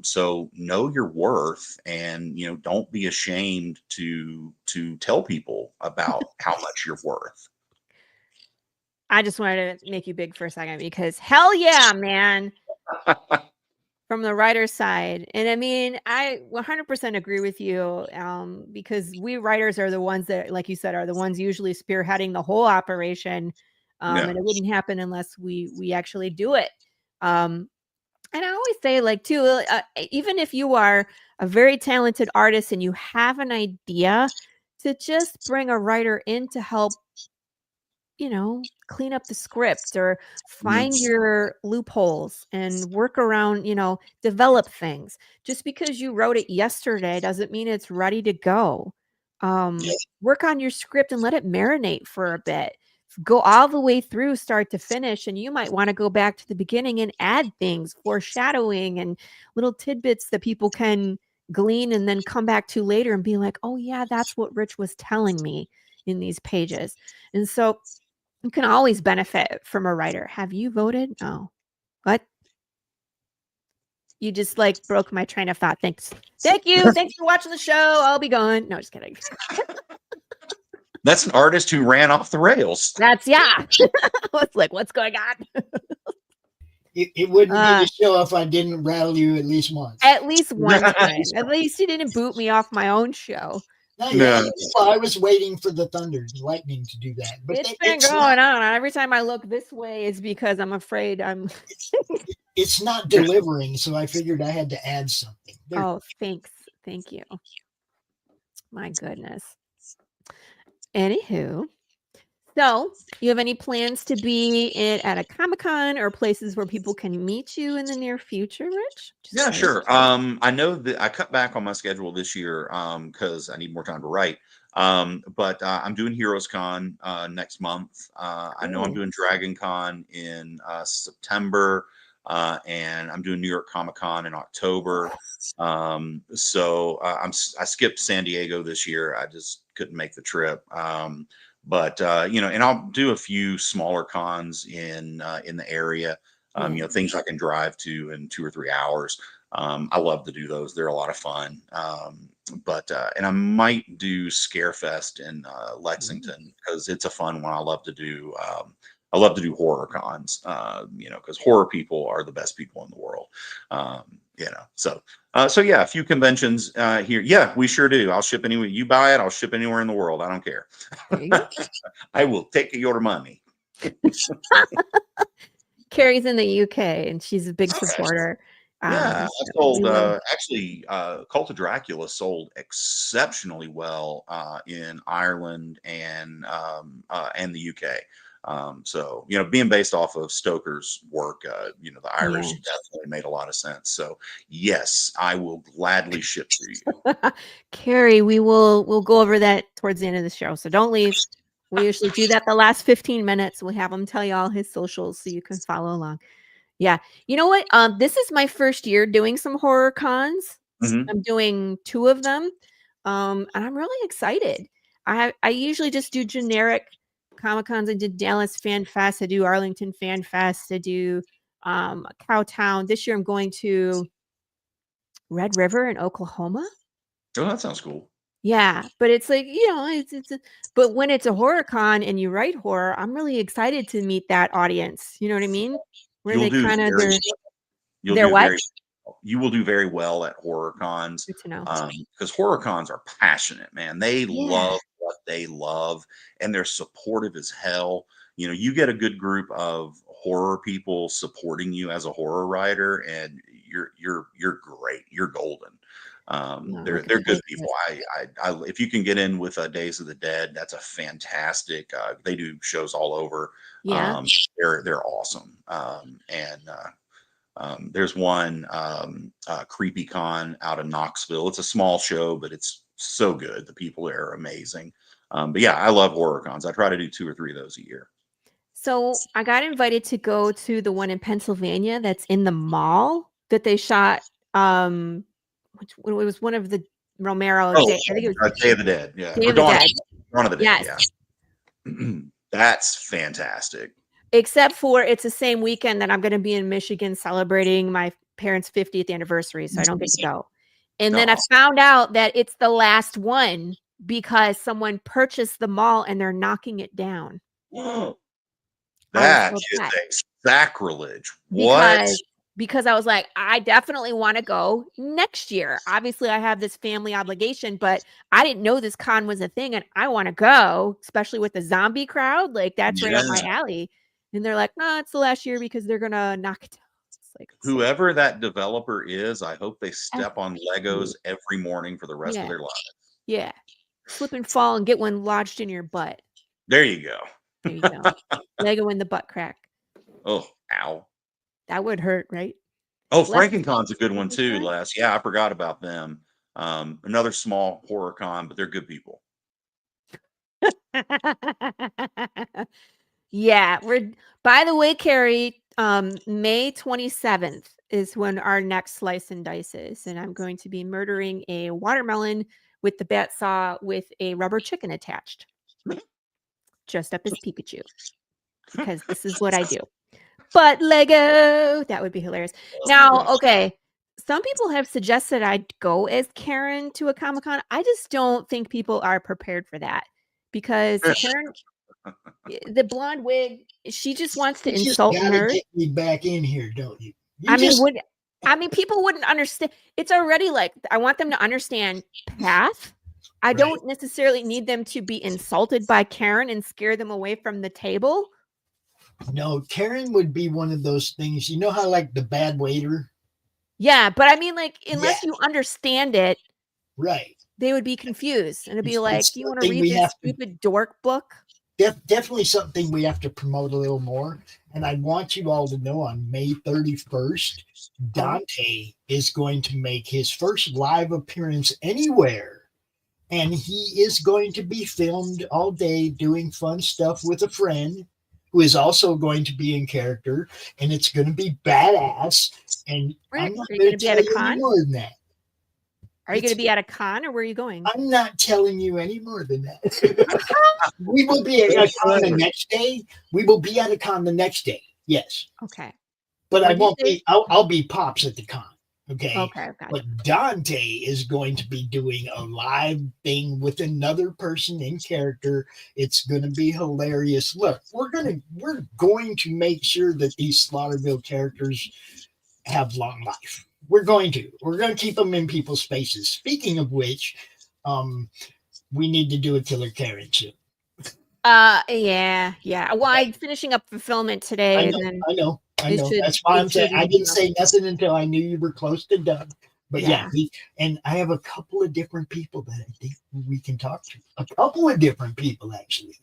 So know your worth, and don't be ashamed to tell people about how much you're worth. I just wanted to make you big for a second because hell yeah, man. From the writer's side. And I mean, I 100% agree with you because we writers are the ones that, like you said, are the ones usually spearheading the whole operation. Yeah. And it wouldn't happen unless we actually do it. And I always say, like, too, even if you are a very talented artist and you have an idea, to just bring a writer in to help clean up the script or find your loopholes and work around, develop things. Just because you wrote it yesterday doesn't mean it's ready to go. Work on your script and let it marinate for a bit. Go all the way through start to finish, and you might want to go back to the beginning and add things, foreshadowing and little tidbits that people can glean and then come back to later and be like, oh yeah, that's what Rich was telling me in these pages. And so you can always benefit from a writer. Have you voted? No. You just like broke my train of thought. Thanks. Thank you. Thanks for watching the show. I'll be gone. No, just kidding. That's an artist who ran off the rails. That's yeah. It's like, what's going on? It wouldn't be the show if I didn't rattle you at least once. At least one time. At least you didn't boot me off my own show. No. Well, I was waiting for the thunder and lightning to do that. But It's been going on. Every time I look this way, it's because I'm afraid it's not delivering, so I figured I had to add something. Oh, thanks. Thank you. My goodness. Anywho, so you have any plans to be at a Comic-Con or places where people can meet you in the near future, Rich? Yeah, sure. I know that I cut back on my schedule this year because I need more time to write. But I'm doing Heroes Con next month. I know I'm doing Dragon Con in September. And I'm doing New York Comic Con in October. So I skipped San Diego this year. I just couldn't make the trip. But and I'll do a few smaller cons in the area. Things I can drive to in 2 or 3 hours. I love to do those. They're a lot of fun. And I might do Scarefest in Lexington because it's a fun one. I love to do horror cons, because horror people are the best people in the world. So yeah, a few conventions here. Yeah, we sure do. I'll ship anywhere you buy it. I'll ship anywhere in the world. I don't care. I will take your money. Carrie's in the UK and she's a big supporter. Yeah, I sold actually Cult of Dracula sold exceptionally well in Ireland and the UK. So being based off of Stoker's work, the Irish definitely made a lot of sense. So yes, I will gladly ship to you. Carrie, we'll go over that towards the end of the show. So don't leave. We usually do that the last 15 minutes. We'll have him tell you all his socials so you can follow along. Yeah. You know what? This is my first year doing some horror cons. Mm-hmm. I'm doing 2 of them. And I'm really excited. I usually just do generic Comic Cons. I did Dallas Fan Fest. I do Arlington Fan Fest. I do Cowtown. This year I'm going to Red River in Oklahoma. Oh, that sounds cool. Yeah, but it's like, but when it's a horror con and you write horror, I'm really excited to meet that audience. You know what I mean? Where they kind of you will do very well at horror cons. Good to know. Because horror cons are passionate, man. They love what they love and they're supportive as hell. You get a good group of horror people supporting you as a horror writer and you're great. You're golden. They're good people. I if you can get in with Days of the Dead, that's a fantastic. They do shows all over. Yeah, they're awesome. There's one Creepy Con out of Knoxville. It's a small show, but it's so good. The people there are amazing. But yeah, I love horror cons. I try to do 2 or 3 of those a year. So I got invited to go to the one in Pennsylvania that's in the mall that they shot. Which it was one of the Romero. I think it was Day of the Dead. Yeah, Day of the Dead. Dawn of the Dead. Yes. Yeah. That's fantastic. Except for it's the same weekend that I'm going to be in Michigan celebrating my parents' 50th anniversary, so I don't get to go. And then I found out that it's the last one because someone purchased the mall and they're knocking it down. That is a sacrilege. What? Because I was like, I definitely want to go next year. Obviously, I have this family obligation, but I didn't know this con was a thing and I want to go, especially with the zombie crowd. Like, that's right up my alley. And they're like, no, it's the last year because they're going to knock it down. It's like, whoever that developer is, I hope they step on Legos every morning for the rest of their lives. Yeah. Slip and fall and get one lodged in your butt. There you go. There you go. Lego in the butt crack. Oh, ow. That would hurt, right? Oh, Frankencon's a good one too, Les. Yeah, I forgot about them. Another small horror con, but they're good people. Yeah, by the way, Carrie, May 27th is when our next Slice and Dice is, and I'm going to be murdering a watermelon with the bat saw with a rubber chicken attached. Dressed up as Pikachu. Because this is what I do. But Lego, that would be hilarious. Now, okay, some people have suggested I go as Karen to a Comic-Con. I just don't think people are prepared for that because Karen, the blonde wig, she just wants to You just insult gotta nerds. get me back in here, don't you? People wouldn't understand. It's already like I want them to understand path. I Right. don't necessarily need them to be insulted by Karen and scare them away from the table. No, Karen would be one of those things. You know how like the bad waiter? Yeah, but I mean, like, unless Yeah. you understand it, Right. they would be confused. And it'd be like, It's do you want to something read we this have to stupid dork book? definitely something we have to promote a little more. And I want you all to know on May 31st, Dante is going to make his first live appearance anywhere. And he is going to be filmed all day doing fun stuff with a friend who is also going to be in character. And it's going to be badass. And I'm not Are you going going to to be tell at a you any con? more than that. Are you going to be at a con or where are you going? I'm not telling you any more than that. We will be at a con the next day. We will be at a con the next day. Yes. Okay. But What I did you won't say? be. I'll be Pops at the con. Okay. Okay. Gotcha. But Dante is going to be doing a live thing with another person in character. It's going to be hilarious. Look, we're going to make sure that these Slaughterville characters have long life. We're going to keep them in people's faces. Speaking of which, we need to do a Killer Karen soon. Yeah. Well, I'm finishing up fulfillment today. I know. That's why I'm saying I didn't say nothing until I knew you were close to done. But yeah, and I have a couple of different people that I think we can talk to. A couple of different people actually.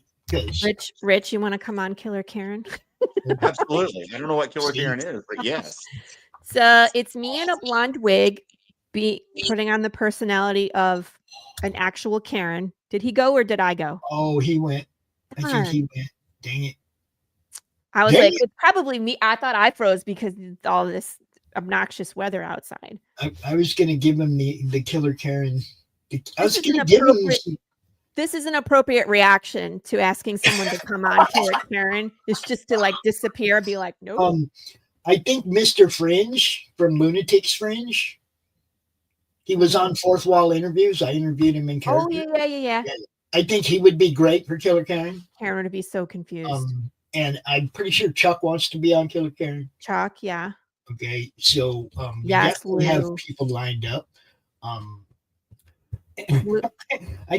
Rich, you want to come on Killer Karen? Absolutely. I don't know what Killer Karen is, but yes. So it's me in a blonde wig, putting on the personality of an actual Karen. Did he go or did I go? Oh, he went. I think he went. Dang it. I was like, it's probably me. I thought I froze because all this obnoxious weather outside. I was going to give him the Killer Karen. I was going to give him some. This is an appropriate reaction to asking someone to come on Killer Karen. It's just to like disappear and be like, no. I think Mr. Fringe from Lunatic's Fringe. He was on Fourth Wall Interviews. I interviewed him in character. Oh, yeah. I think he would be great for Killer Karen. Karen would be so confused. And I'm pretty sure Chuck wants to be on Killer Karen. Chuck, yeah. Okay, so yes, we have people lined up. I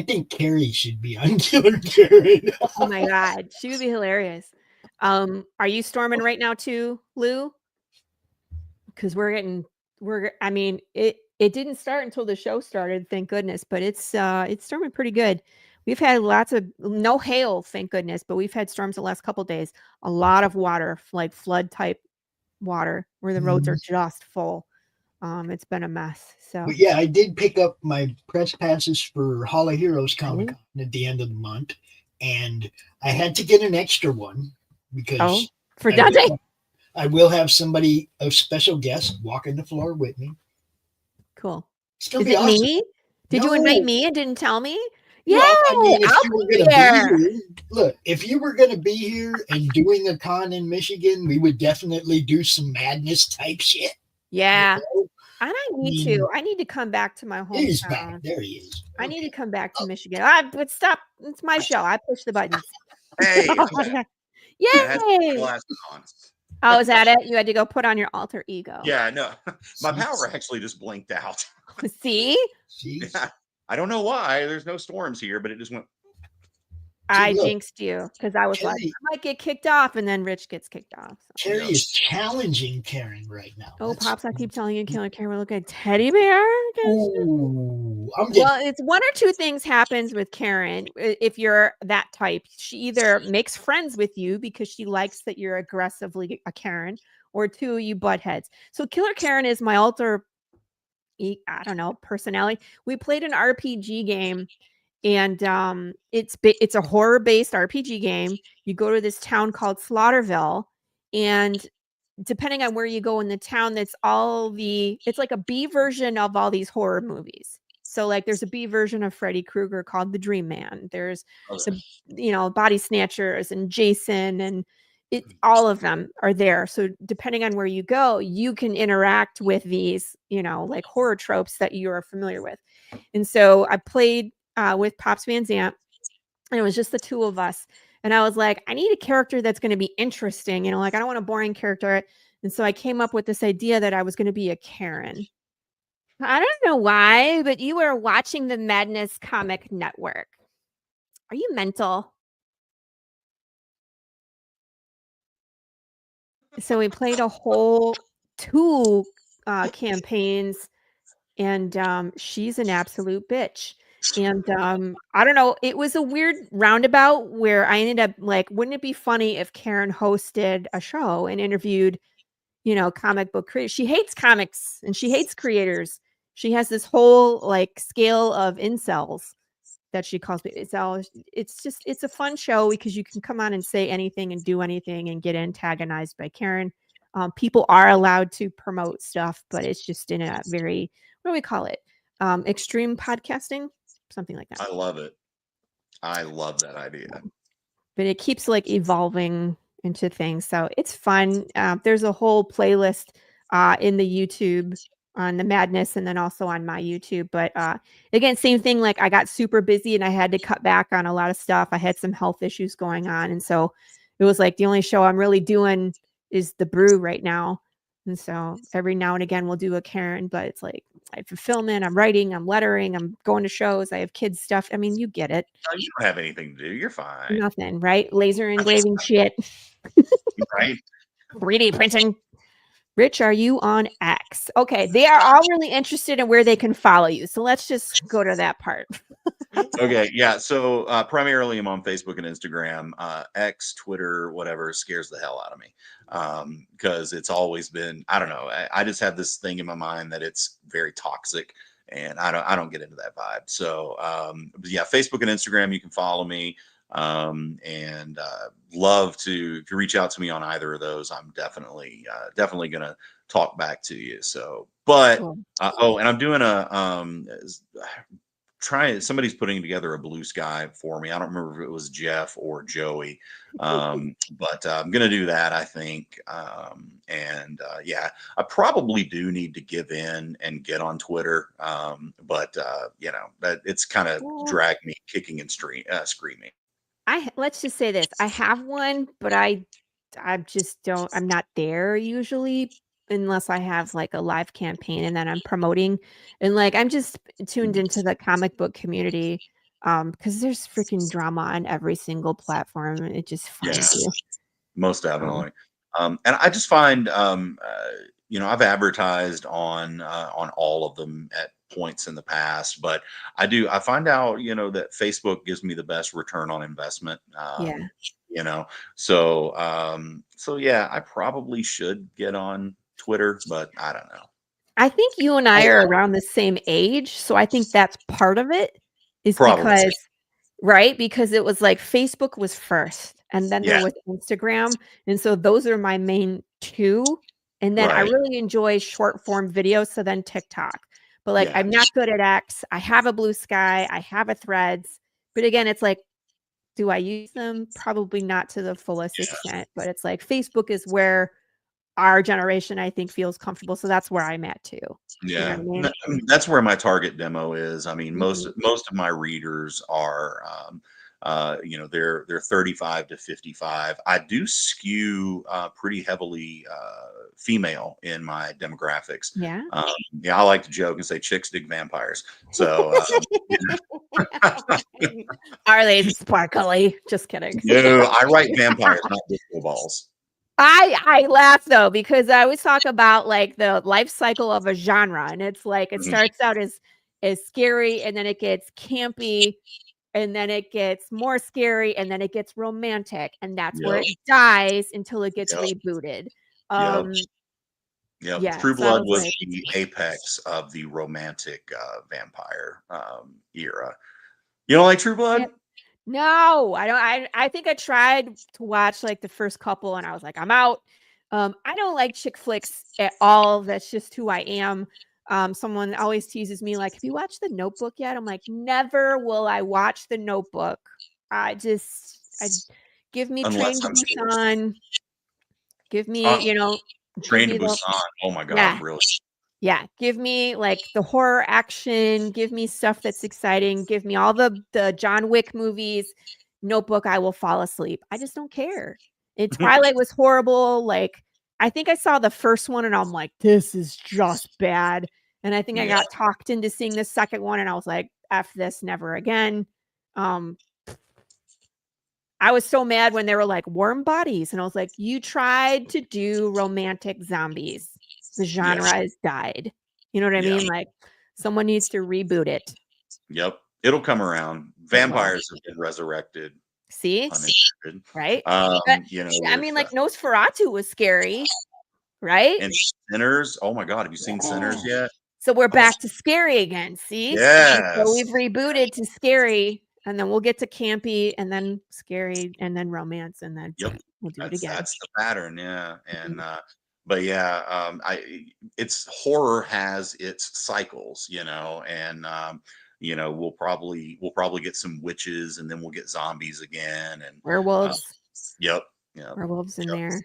think Carrie should be on Killer Karen. Oh my God, she would be hilarious. Are you storming right now too, Lou? Because I mean, it didn't start until the show started, thank goodness, but it's storming pretty good. We've had no hail, thank goodness, but we've had storms the last couple days. A lot of water, like flood type water, where the roads are just full. It's been a mess. So but yeah, I did pick up my press passes for Hall of Heroes Comic-Con at the end of the month, and I had to get an extra one because for Dante. I will have somebody, a special guest, walking the floor with me. Cool. It's gonna be awesome. Me? Did you invite me and didn't tell me? Yeah, I mean, if you were going to be here and doing a con in Michigan, we would definitely do some madness type shit. Yeah. You know? And I need to. I need to come back to my hometown. He's back. There he is. I need to come back to Michigan. But stop. It's my show. I push the buttons. Hey. Yay. Oh, is that it? You had to go put on your alter ego. Yeah, no. My power actually just blinked out. See? Yeah. I don't know why. There's no storms here, but it just went. I jinxed you because I was like, I might get kicked off, and then Rich gets kicked off. So. Carrie is challenging Karen right now. Oh, Pops, I keep telling you, Killer Karen, we're looking at teddy bear. Ooh, well, it's one or two things happens with Karen. If you're that type, she either makes friends with you because she likes that you're aggressively a Karen, or two, you butt heads. So Killer Karen is my alter, I don't know, personality. We played an RPG game. And it's a horror-based RPG game. You go to this town called Slaughterville, and depending on where you go in the town, it's like a B version of all these horror movies. So like there's a B version of Freddy Krueger called The Dream Man. There's Body Snatchers and Jason, and all of them are there. So depending on where you go, you can interact with these, like horror tropes that you are familiar with. And so I played with Pops Van Zant, and it was just the two of us. And I was like, I need a character that's going to be interesting. Like I don't want a boring character. And so I came up with this idea that I was going to be a Karen. I don't know why, but you were watching the Madness Comic Network. Are you mental? So we played a whole 2 campaigns, and she's an absolute bitch. And I don't know, it was a weird roundabout where I ended up like, wouldn't it be funny if Karen hosted a show and interviewed, comic book creators? She hates comics and she hates creators. She has this whole like scale of incels that she calls me. It's a fun show because you can come on and say anything and do anything and get antagonized by Karen. People are allowed to promote stuff, but it's just in a very, what do we call it? Extreme podcasting, something like that. I love it. I love that idea. But it keeps like evolving into things. So it's fun. There's a whole playlist in the YouTube on the Madness and then also on my YouTube. But again, same thing. Like I got super busy and I had to cut back on a lot of stuff. I had some health issues going on. And so it was like the only show I'm really doing is the Brew right now. And so every now and again we'll do a Karen, but it's like I have fulfillment, I'm writing, I'm lettering, I'm going to shows, I have kids stuff. I mean, you get it. No, you don't have anything to do. You're fine. Nothing, right? Laser engraving shit. Right? 3D printing. Rich, are you on X? Okay, they are all really interested in where they can follow you. So let's just go to that part. Okay, yeah. So primarily I'm on Facebook and Instagram. X, Twitter, whatever scares the hell out of me because it's always been, I don't know. I just have this thing in my mind that it's very toxic, and I don't get into that vibe. So yeah, Facebook and Instagram, you can follow me. And love to, if you reach out to me on either of those, I'm definitely gonna talk back to you. So, but Cool. and I'm doing somebody's putting together a blue sky for me. I don't remember if it was Jeff or Joey, but I'm gonna do that, I think. Yeah, I probably do need to give in and get on Twitter, but that it's kind of dragged me kicking and screaming. Let's just say this. I have one, but I just don't, I'm not there usually unless I have like a live campaign and then I'm promoting, and like I'm just tuned into the comic book community because there's freaking drama on every single platform and it just finds you. Most definitely. And I just find I've advertised on all of them at points in the past, but I find out that Facebook gives me the best return on investment. So yeah, I probably should get on Twitter, but I don't know. I think you and I are around the same age, so I think that's part of it, is Probably. because it was like Facebook was first and then there was Instagram, and so those are my main 2, and then I really enjoy short form videos, so then TikTok. But like I'm not good at X. I have a Blue Sky, I have a Threads, but again, it's like, do I use them? Probably not to the fullest extent, but it's like Facebook is where our generation, I think, feels comfortable. So that's where I'm at too. Yeah, You know what I mean? that's where my target demo is. I mean, most of my readers are, they're 35 to 55. I do skew pretty heavily female in my demographics. Yeah. I like to joke and say chicks dig vampires. So are they sparkly? Just kidding. No, I write vampires, not disco balls. I laugh though, because I always talk about like the life cycle of a genre, and it's like it starts out as scary, and then it gets campy, and then it gets more scary, and then it gets romantic, and that's where it dies until it gets rebooted. Yeah, True Blood was the apex of the romantic vampire era. You don't like True Blood? No, I don't. I think I tried to watch like the first couple and I was like, I'm out. I don't like chick flicks at all. That's just who I am. Someone always teases me like, have you watched The Notebook yet? I'm like, never will I watch The Notebook. Give me Train unless to I'm sure. Busan. Give Uh, me, give Train to me the Busan. Oh my yeah, God, really? yeah. Give me like the horror action. Give me stuff that's exciting. Give me all the John Wick movies. Notebook, I will fall asleep. I just don't care. And Twilight was horrible. Like, I think I saw the first one and I'm like, this is just bad. And I think I Yeah. got talked into seeing the second one and I was like, F this, never again. Um, I was so mad when they were like warm bodies. And I was like, you tried to do romantic zombies. The genre Yes. has died. You know what I Yeah. mean? Like, someone needs to reboot it. Yep. It'll come around. It will. Vampires have been resurrected, See? unintended. Right? But, You know, I mean, with like Nosferatu was scary, right? and Sinners. Oh my God, have you seen Sinners Yeah. yet? So we're Oh, back to scary again. See? So we've yes. rebooted to scary, and then we'll get to campy, and then scary, and then romance, and then Yep. we'll do it That's again. the pattern, yeah. And Mhm. but yeah, it's horror has its cycles, you know, and you know, we'll probably get some witches and then we'll get zombies again. And uh, Werewolves. yep, yep, Werewolves in yep. there,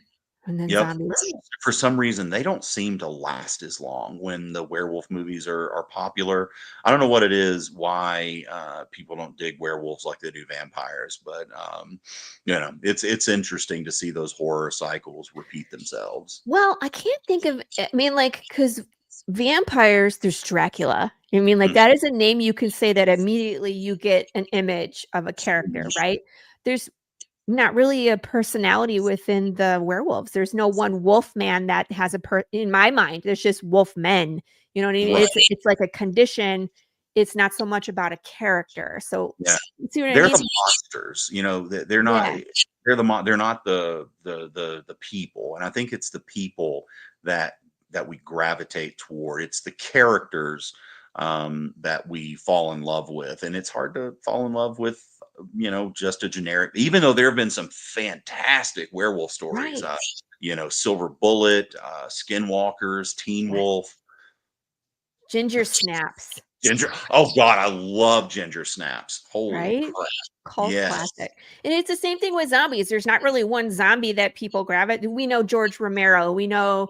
and then Yep. zombies. For some reason, they don't seem to last as long when the werewolf movies are popular. I don't know what it is, why people don't dig werewolves like they do vampires, but you know, it's interesting to see those horror cycles repeat themselves. Well, I can't think of. I mean, like, because vampires. There's Dracula. I mean, like Mm, that is a name you can say that immediately you get an image of a character, right? There's not really a personality within the werewolves. There's no one wolf man that has in my mind. There's just wolf men. You know what I mean? Right. It's like a condition. It's not so much about a character. So Yeah. you see what I They're mean? the monsters, you know. They're not. Yeah. They're not the people, and I think it's the people that we gravitate toward. It's the characters that we fall in love with, and it's hard to fall in love with, you know, just a generic. Even though there have been some fantastic werewolf stories, Right. you know, Silver Bullet, Skinwalkers, Teen Yeah. Wolf. Ginger snaps. Ginger. Oh God, I love Ginger Snaps. Holy Right? crap! Cult Yes. classic. And it's the same thing with zombies. There's not really one zombie that people gravitate. We know George Romero. We know,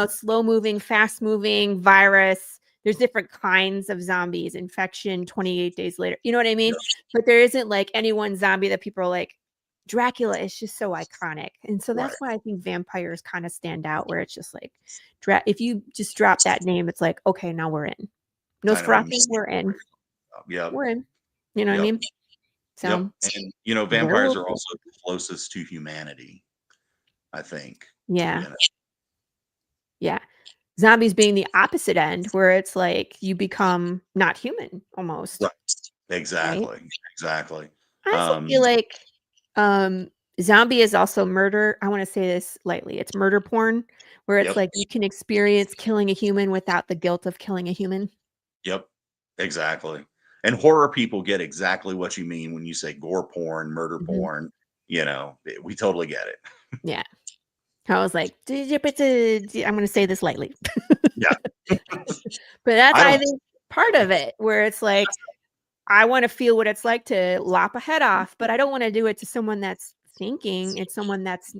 slow moving, fast moving, virus. There's different kinds of zombies, infection, 28 days later. You know what I mean? Yep. But there isn't like any one zombie that people are like, Dracula is just so iconic. And so Right. that's why I think vampires kind of stand out, where it's just like, if you just drop that name, it's like, okay, now we're in. I know what Nosferatu, you mean. we're in. Yep. We're in. You know what I Yep. mean? Yep. So And you know, vampires werewolf. are also the closest to humanity, I think. Yeah. You know. Yeah. Zombies being the opposite end, where it's like you become not human almost, Right. right? Exactly. Exactly. I also Um, feel like zombie is also murder. I want to say this lightly. It's murder porn, where it's yep. like you can experience killing a human without the guilt of killing a human. Yep. Exactly. And horror people get exactly what you mean when you say gore porn, murder Mhm. porn. You know, we totally get it. Yeah. I was like, I'm going to say this lightly. Yeah. But that's, I I don't. think, part of it, where it's like, I want to feel what it's like to lop a head off, but I don't want to do it to someone that's thinking. It's someone that's,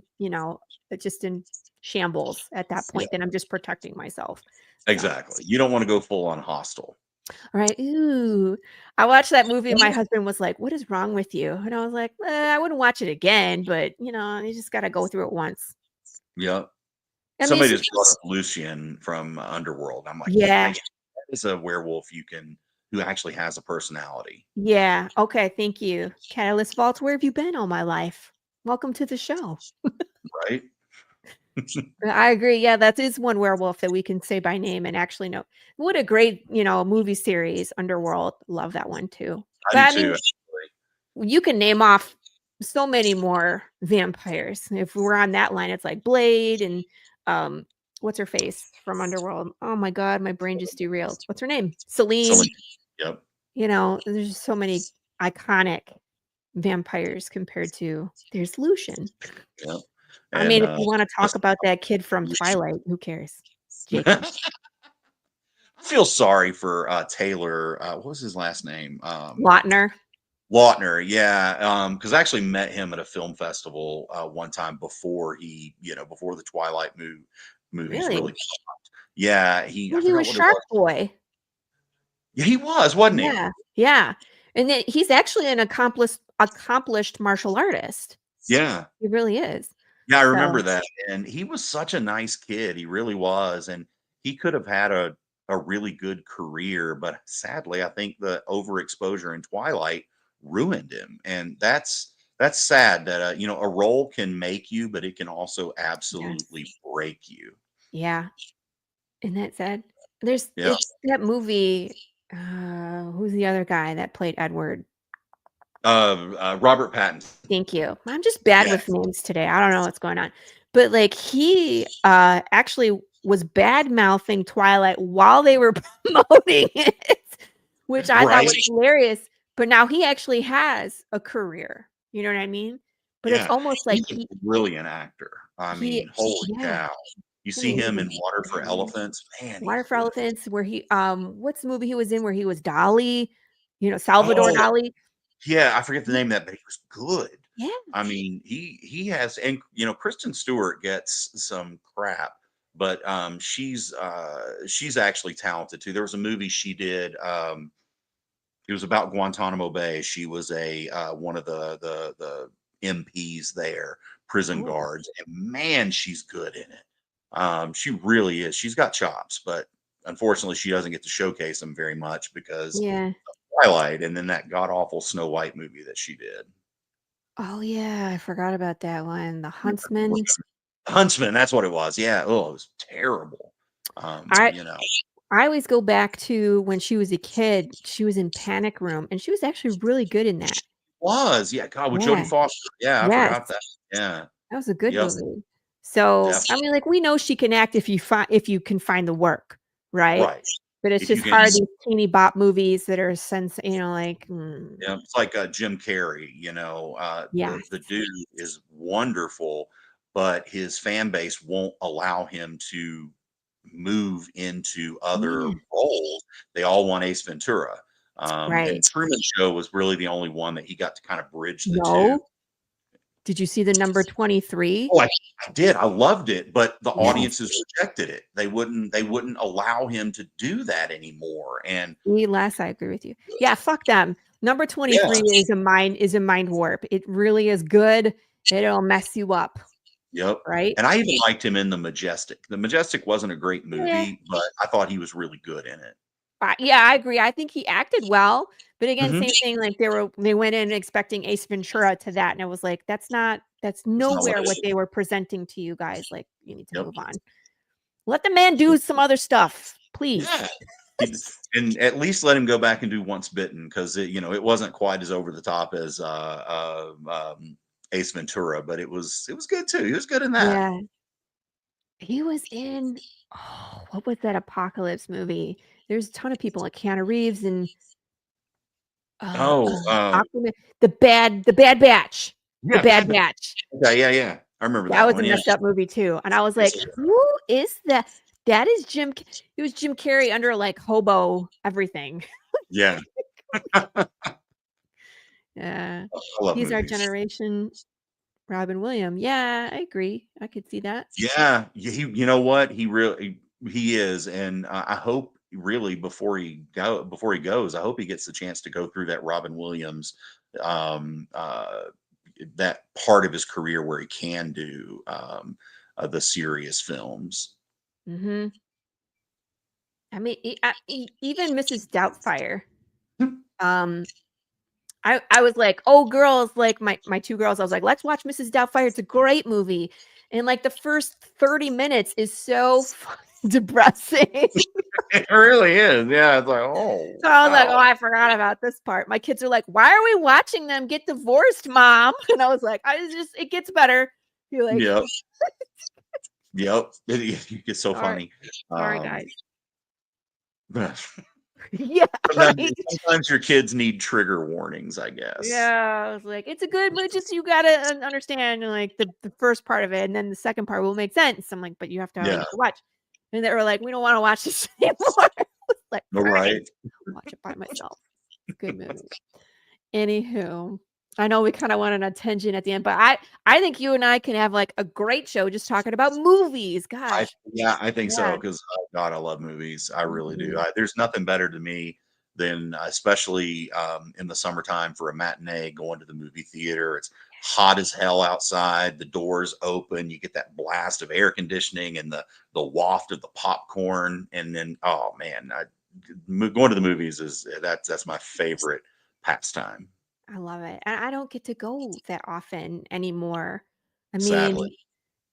just in shambles at that Yeah. point. Then I'm just protecting myself. So, Exactly. You don't want to go full on hostile. all right. Ooh. I watched that movie and my husband was like, what is wrong with you? And I was like, I wouldn't watch it again, but you just got to go through it once. Yep. I mean, Somebody it's just just, brought up Lucian from Underworld. I'm like, yeah, yeah. that is a werewolf who actually has a personality. Yeah. Okay. Thank you. Catalyst Vault, where have you been all my life? Welcome to the show. Right. I agree. Yeah, that is one werewolf that we can say by name and actually know. What a great, movie series, Underworld. Love that one too. I But do I too. mean, you can name off so many more vampires. If we're on that line, it's like Blade and what's her face from Underworld? Oh my god, my brain just derailed. What's her name? Celine. Celine. Yep. There's just so many iconic vampires compared to there's Lucian. Yep. I mean, And if you want to talk about that kid from Twilight, who cares? Jacob. I feel sorry for Taylor. What was his last name? Lautner. Lautner, yeah, because I actually met him at a film festival one time before before the Twilight movies Really? really popped. Yeah, I Well, he forgot was what it Shark was. Boy. Yeah, he was, wasn't he? Yeah, yeah, and then he's actually an accomplished martial artist. Yeah. He really is. Yeah, I So, remember that, and he was such a nice kid, he really was, and he could have had a really good career, but sadly, I think the overexposure in Twilight ruined him, and that's sad that, a role can make you, but it can also yes. absolutely break you. Yeah, isn't that sad? Yeah. It's that movie, who's the other guy that played Edward? Robert Pattinson. Thank you. I'm just bad Yeah. with names today. I don't know what's going on. But like he actually was bad mouthing Twilight while they were promoting it, which I thought Right? was hilarious. But now he actually has a career. You know what I mean? But it's Yeah. almost like He's a brilliant actor. I he mean, holy yeah. cow. You I see mean, he him was in Water for Batman. Elephants, man, Water he's for good. Elephants, where he what's the movie he was in where he was Dolly, Salvador Oh, Dali? yeah, I forget the name of that, but he was good. Yeah. I mean, he has, and Kristen Stewart gets some crap, but she's actually talented too. There was a movie she did. It was about Guantanamo Bay. She was a one of the MPs there, prison Oh, guards, and man, she's good in it. She really is. She's got chops, but unfortunately, she doesn't get to showcase them very much because yeah. Twilight, and then that god awful Snow White movie that she did. Oh, yeah, I forgot about that one. The Huntsman. Huntsman, that's what it was. Yeah. Oh, it was terrible. Um, I you know, I always go back to when she was a kid, she was in Panic Room, and she was actually really good in that. was yeah, God, with Jodie Yeah. Foster. Yeah, I Yes. forgot that. Yeah. That was a good Yep. movie. So, I Definitely. mean, like, we know she can act if you can find the work, right? Right. But it's If you just can, hard, these teeny bop movies that are like, yeah, it's like Jim Carrey. yes. The dude is wonderful, but his fan base won't allow him to move into other Yeah. roles. They all want Ace Ventura. Right. And Truman Show was really the only one that he got to kind of bridge the two. No. Did you see the number 23? Oh, I did. I loved it, but the Yes. audiences rejected it. They wouldn't allow him to do that anymore. And Les, I agree with you. Yeah, fuck them. Number yeah, 23 is a mind warp. It really is good. It'll mess you up, yep. right? And I even liked him in The Majestic. The Majestic wasn't a great Yeah. movie, but I thought he was really good in it. Yeah, I agree. I think he acted well, but again, Mhm. same thing. Like they went in expecting Ace Ventura to that, and it was like that's It's not what nowhere it what is. they were presenting to you guys. Like you need to Yep. move on. Let the man do some other stuff, please. Yeah. And at least let him go back and do Once Bitten because it wasn't quite as over the top as Ace Ventura, but it was good too. He was good in that. Yeah, he was in. Oh, what was that apocalypse movie? There's a ton of people like Keanu Reeves and Oh, Aquaman. The Bad Batch. The yeah, Bad Bad Batch. Batch. Yeah. I remember That that was a one. Yeah. messed up movie too, and I was Yes, like, "Who is that?" That is it was Jim Carrey under, like, hobo everything. yeah. I Yeah. love He's our movies. generation Robin Williams. Yeah, I agree. I could see that. Yeah, you know what? He is, and I hope really before he goes, I hope he gets the chance to go through that Robin Williams, um, uh, that part of his career where he can do the serious films. Mhm. I mean, even Mrs. Doubtfire, um, I was like, "Oh, girls," like, my 2 girls, I was like, "Let's watch Mrs. Doubtfire, it's a great movie." And, like, the first 30 minutes is so fucking depressing. It really is. Yeah, it's like, oh So I was like, "Oh, wow. I forgot about this part." My kids are like, "Why are we watching them get divorced, mom?" And I was like, "I was just it gets better." You're like, Yep, yep. It gets so "Sorry, funny. sorry, Um, guys." Yeah, sometimes, right. sometimes your kids need trigger warnings, I guess. Yeah, I was like, "It's a good movie, just you gotta understand, like, the first part of it, and then the second part will make sense." I'm like, "But you have to hurry Yeah, up and watch." And they were like, "We don't wanna watch this anymore." I was like, all "Fine, right. watch it by myself." It's a good movie. Anywho, I know we kind of went on a tangent at the end, but I think you and I can have like a great show just talking about movies. Gosh. I think so Yeah. because God, I love movies. I really do. Mhm. There's nothing better to me than, especially in the summertime, for a matinee going to the movie theater. It's hot as hell outside. The doors open. You get that blast of air conditioning and the waft of the popcorn. And then, oh man, going to the movies that's my favorite pastime. I love it. And I don't get to go that often anymore. I Sadly, mean,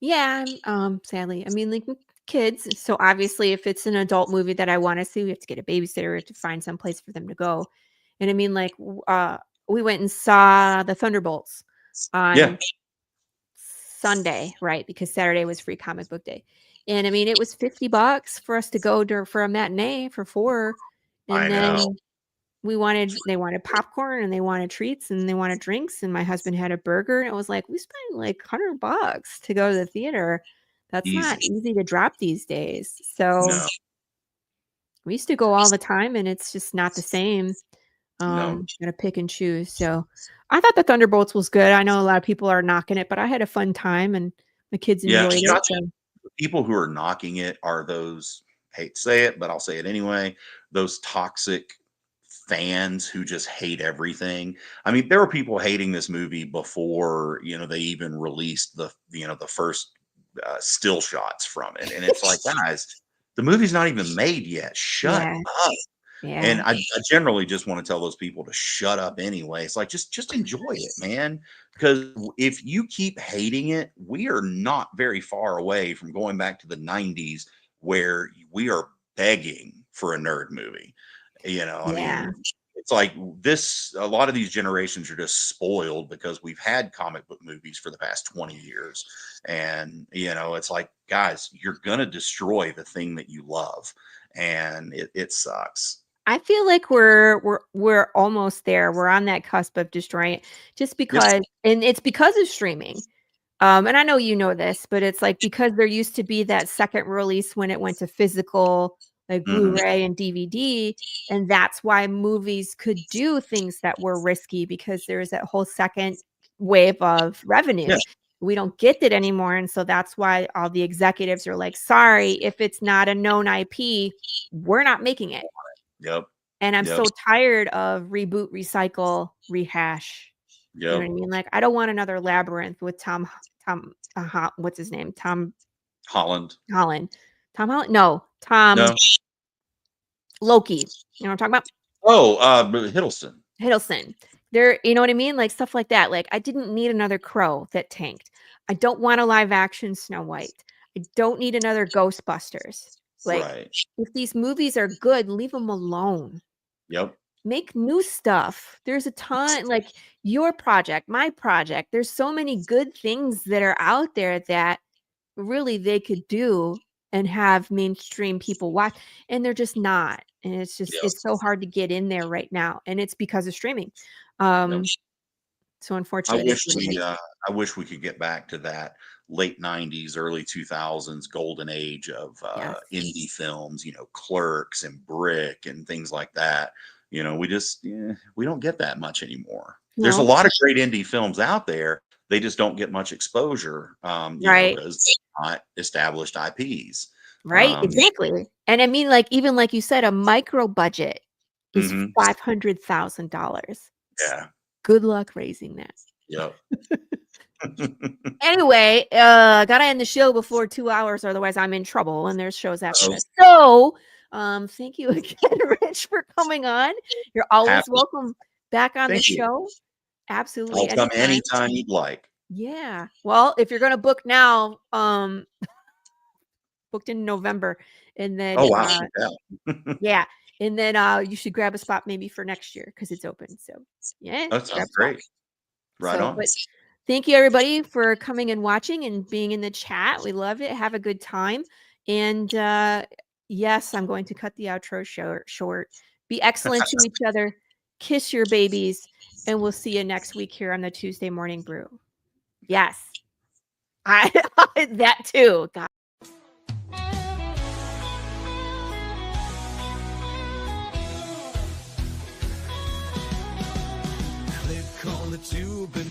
yeah, sadly. I mean, like with kids. So obviously if it's an adult movie that I want to see, we have to get a babysitter, we have to find some place for them to go. And I mean, like we went and saw the Thunderbolts yeah, on Sunday, right? Because Saturday was free comic book day. And I mean, it was $50 for us to go for a matinee for 4. I And know. then they wanted popcorn and they wanted treats and they wanted drinks. And my husband had a burger. And it was like, we spent like $100 to go to the theater. That's not Easy. easy to drop these days. So No, we used to go all the time and it's just not the same. no. Gotta pick and choose. So I thought the Thunderbolts was good. I know a lot of people are knocking it, but I had a fun time and my kids Yeah, enjoyed it. So people who are knocking it are those, hate to say it, but I'll say it anyway, those toxic fans who just hate everything. I mean, there were people hating this movie before, they even released the first still shots from it. And it's like, guys, the movie's not even made yet. Shut yeah, up. yeah, And I generally just want to tell those people to shut up anyway. It's like, just enjoy it, man. Because if you keep hating it, we are not very far away from going back to the 90s where we are begging for a nerd movie. I yeah, mean, it's like a lot of these generations are just spoiled because we've had comic book movies for the past 20 years. And, it's like, guys, you're going to destroy the thing that you love. And it sucks. I feel like we're almost there. We're on that cusp of destroying it just Yes. because, and it's because of streaming. And I know you know this, but it's like because there used to be that second release when it went to physical, like Mhm. Blu-ray and DVD, and that's why movies could do things that were risky because there's that whole second wave of revenue. Yeah. We don't get it anymore, and so that's why all the executives are like, "Sorry, if it's not a known IP, we're not making it." Yep. And I'm Yep. so tired of reboot, recycle, rehash. You know what I Yep. mean? Like, I don't want another Labyrinth with what's his name? Tom Holland. Holland. Tom Holland? No, Tom No. Loki. You know what I'm talking about? Oh, Hiddleston. Hiddleston. You know what I mean? Like stuff like that. Like, I didn't need another Crow that tanked. I don't want a live action Snow White. I don't need another Ghostbusters. Like, Right. if these movies are good, leave them alone. Yep. Make new stuff. There's a ton, like your project, my project. There's so many good things that are out there that really they could do and have mainstream people watch, and they're just not. And it's just Yep. it's so hard to get in there right now, and it's because of streaming. Yep. So I unfortunately, wish I wish we could get back to that late 90s, early 2000s golden age of yes. indie films, Clerks and Brick and things like that. We don't get that much anymore. There's a No. lot of great indie films out there. They just don't get much exposure, Right. because they're not established IPs. Right, exactly. And I mean, like, even like you said, a micro budget is Mhm. $500,000. Yeah. Good luck raising that. Yep. Anyway, gotta end the show before 2 hours, otherwise I'm in trouble and there's shows after Oh. this. So, thank you again, Rich, for coming on. You're always Happy. welcome back on the Thank you. show. Absolutely. I'll come anytime you'd like. Yeah. Well, if you're gonna book now, booked in November, and then Oh wow. yeah, and then you should grab a spot maybe for next year because it's open. So yeah, That sounds great. Right on. But thank you everybody for coming and watching and being in the chat. We love it. Have a good time. And yes, I'm going to cut the outro short. Be excellent to each other. Kiss your babies, and we'll see you next week here on the Tuesday Morning Brew. Yes, that too. God. that you've been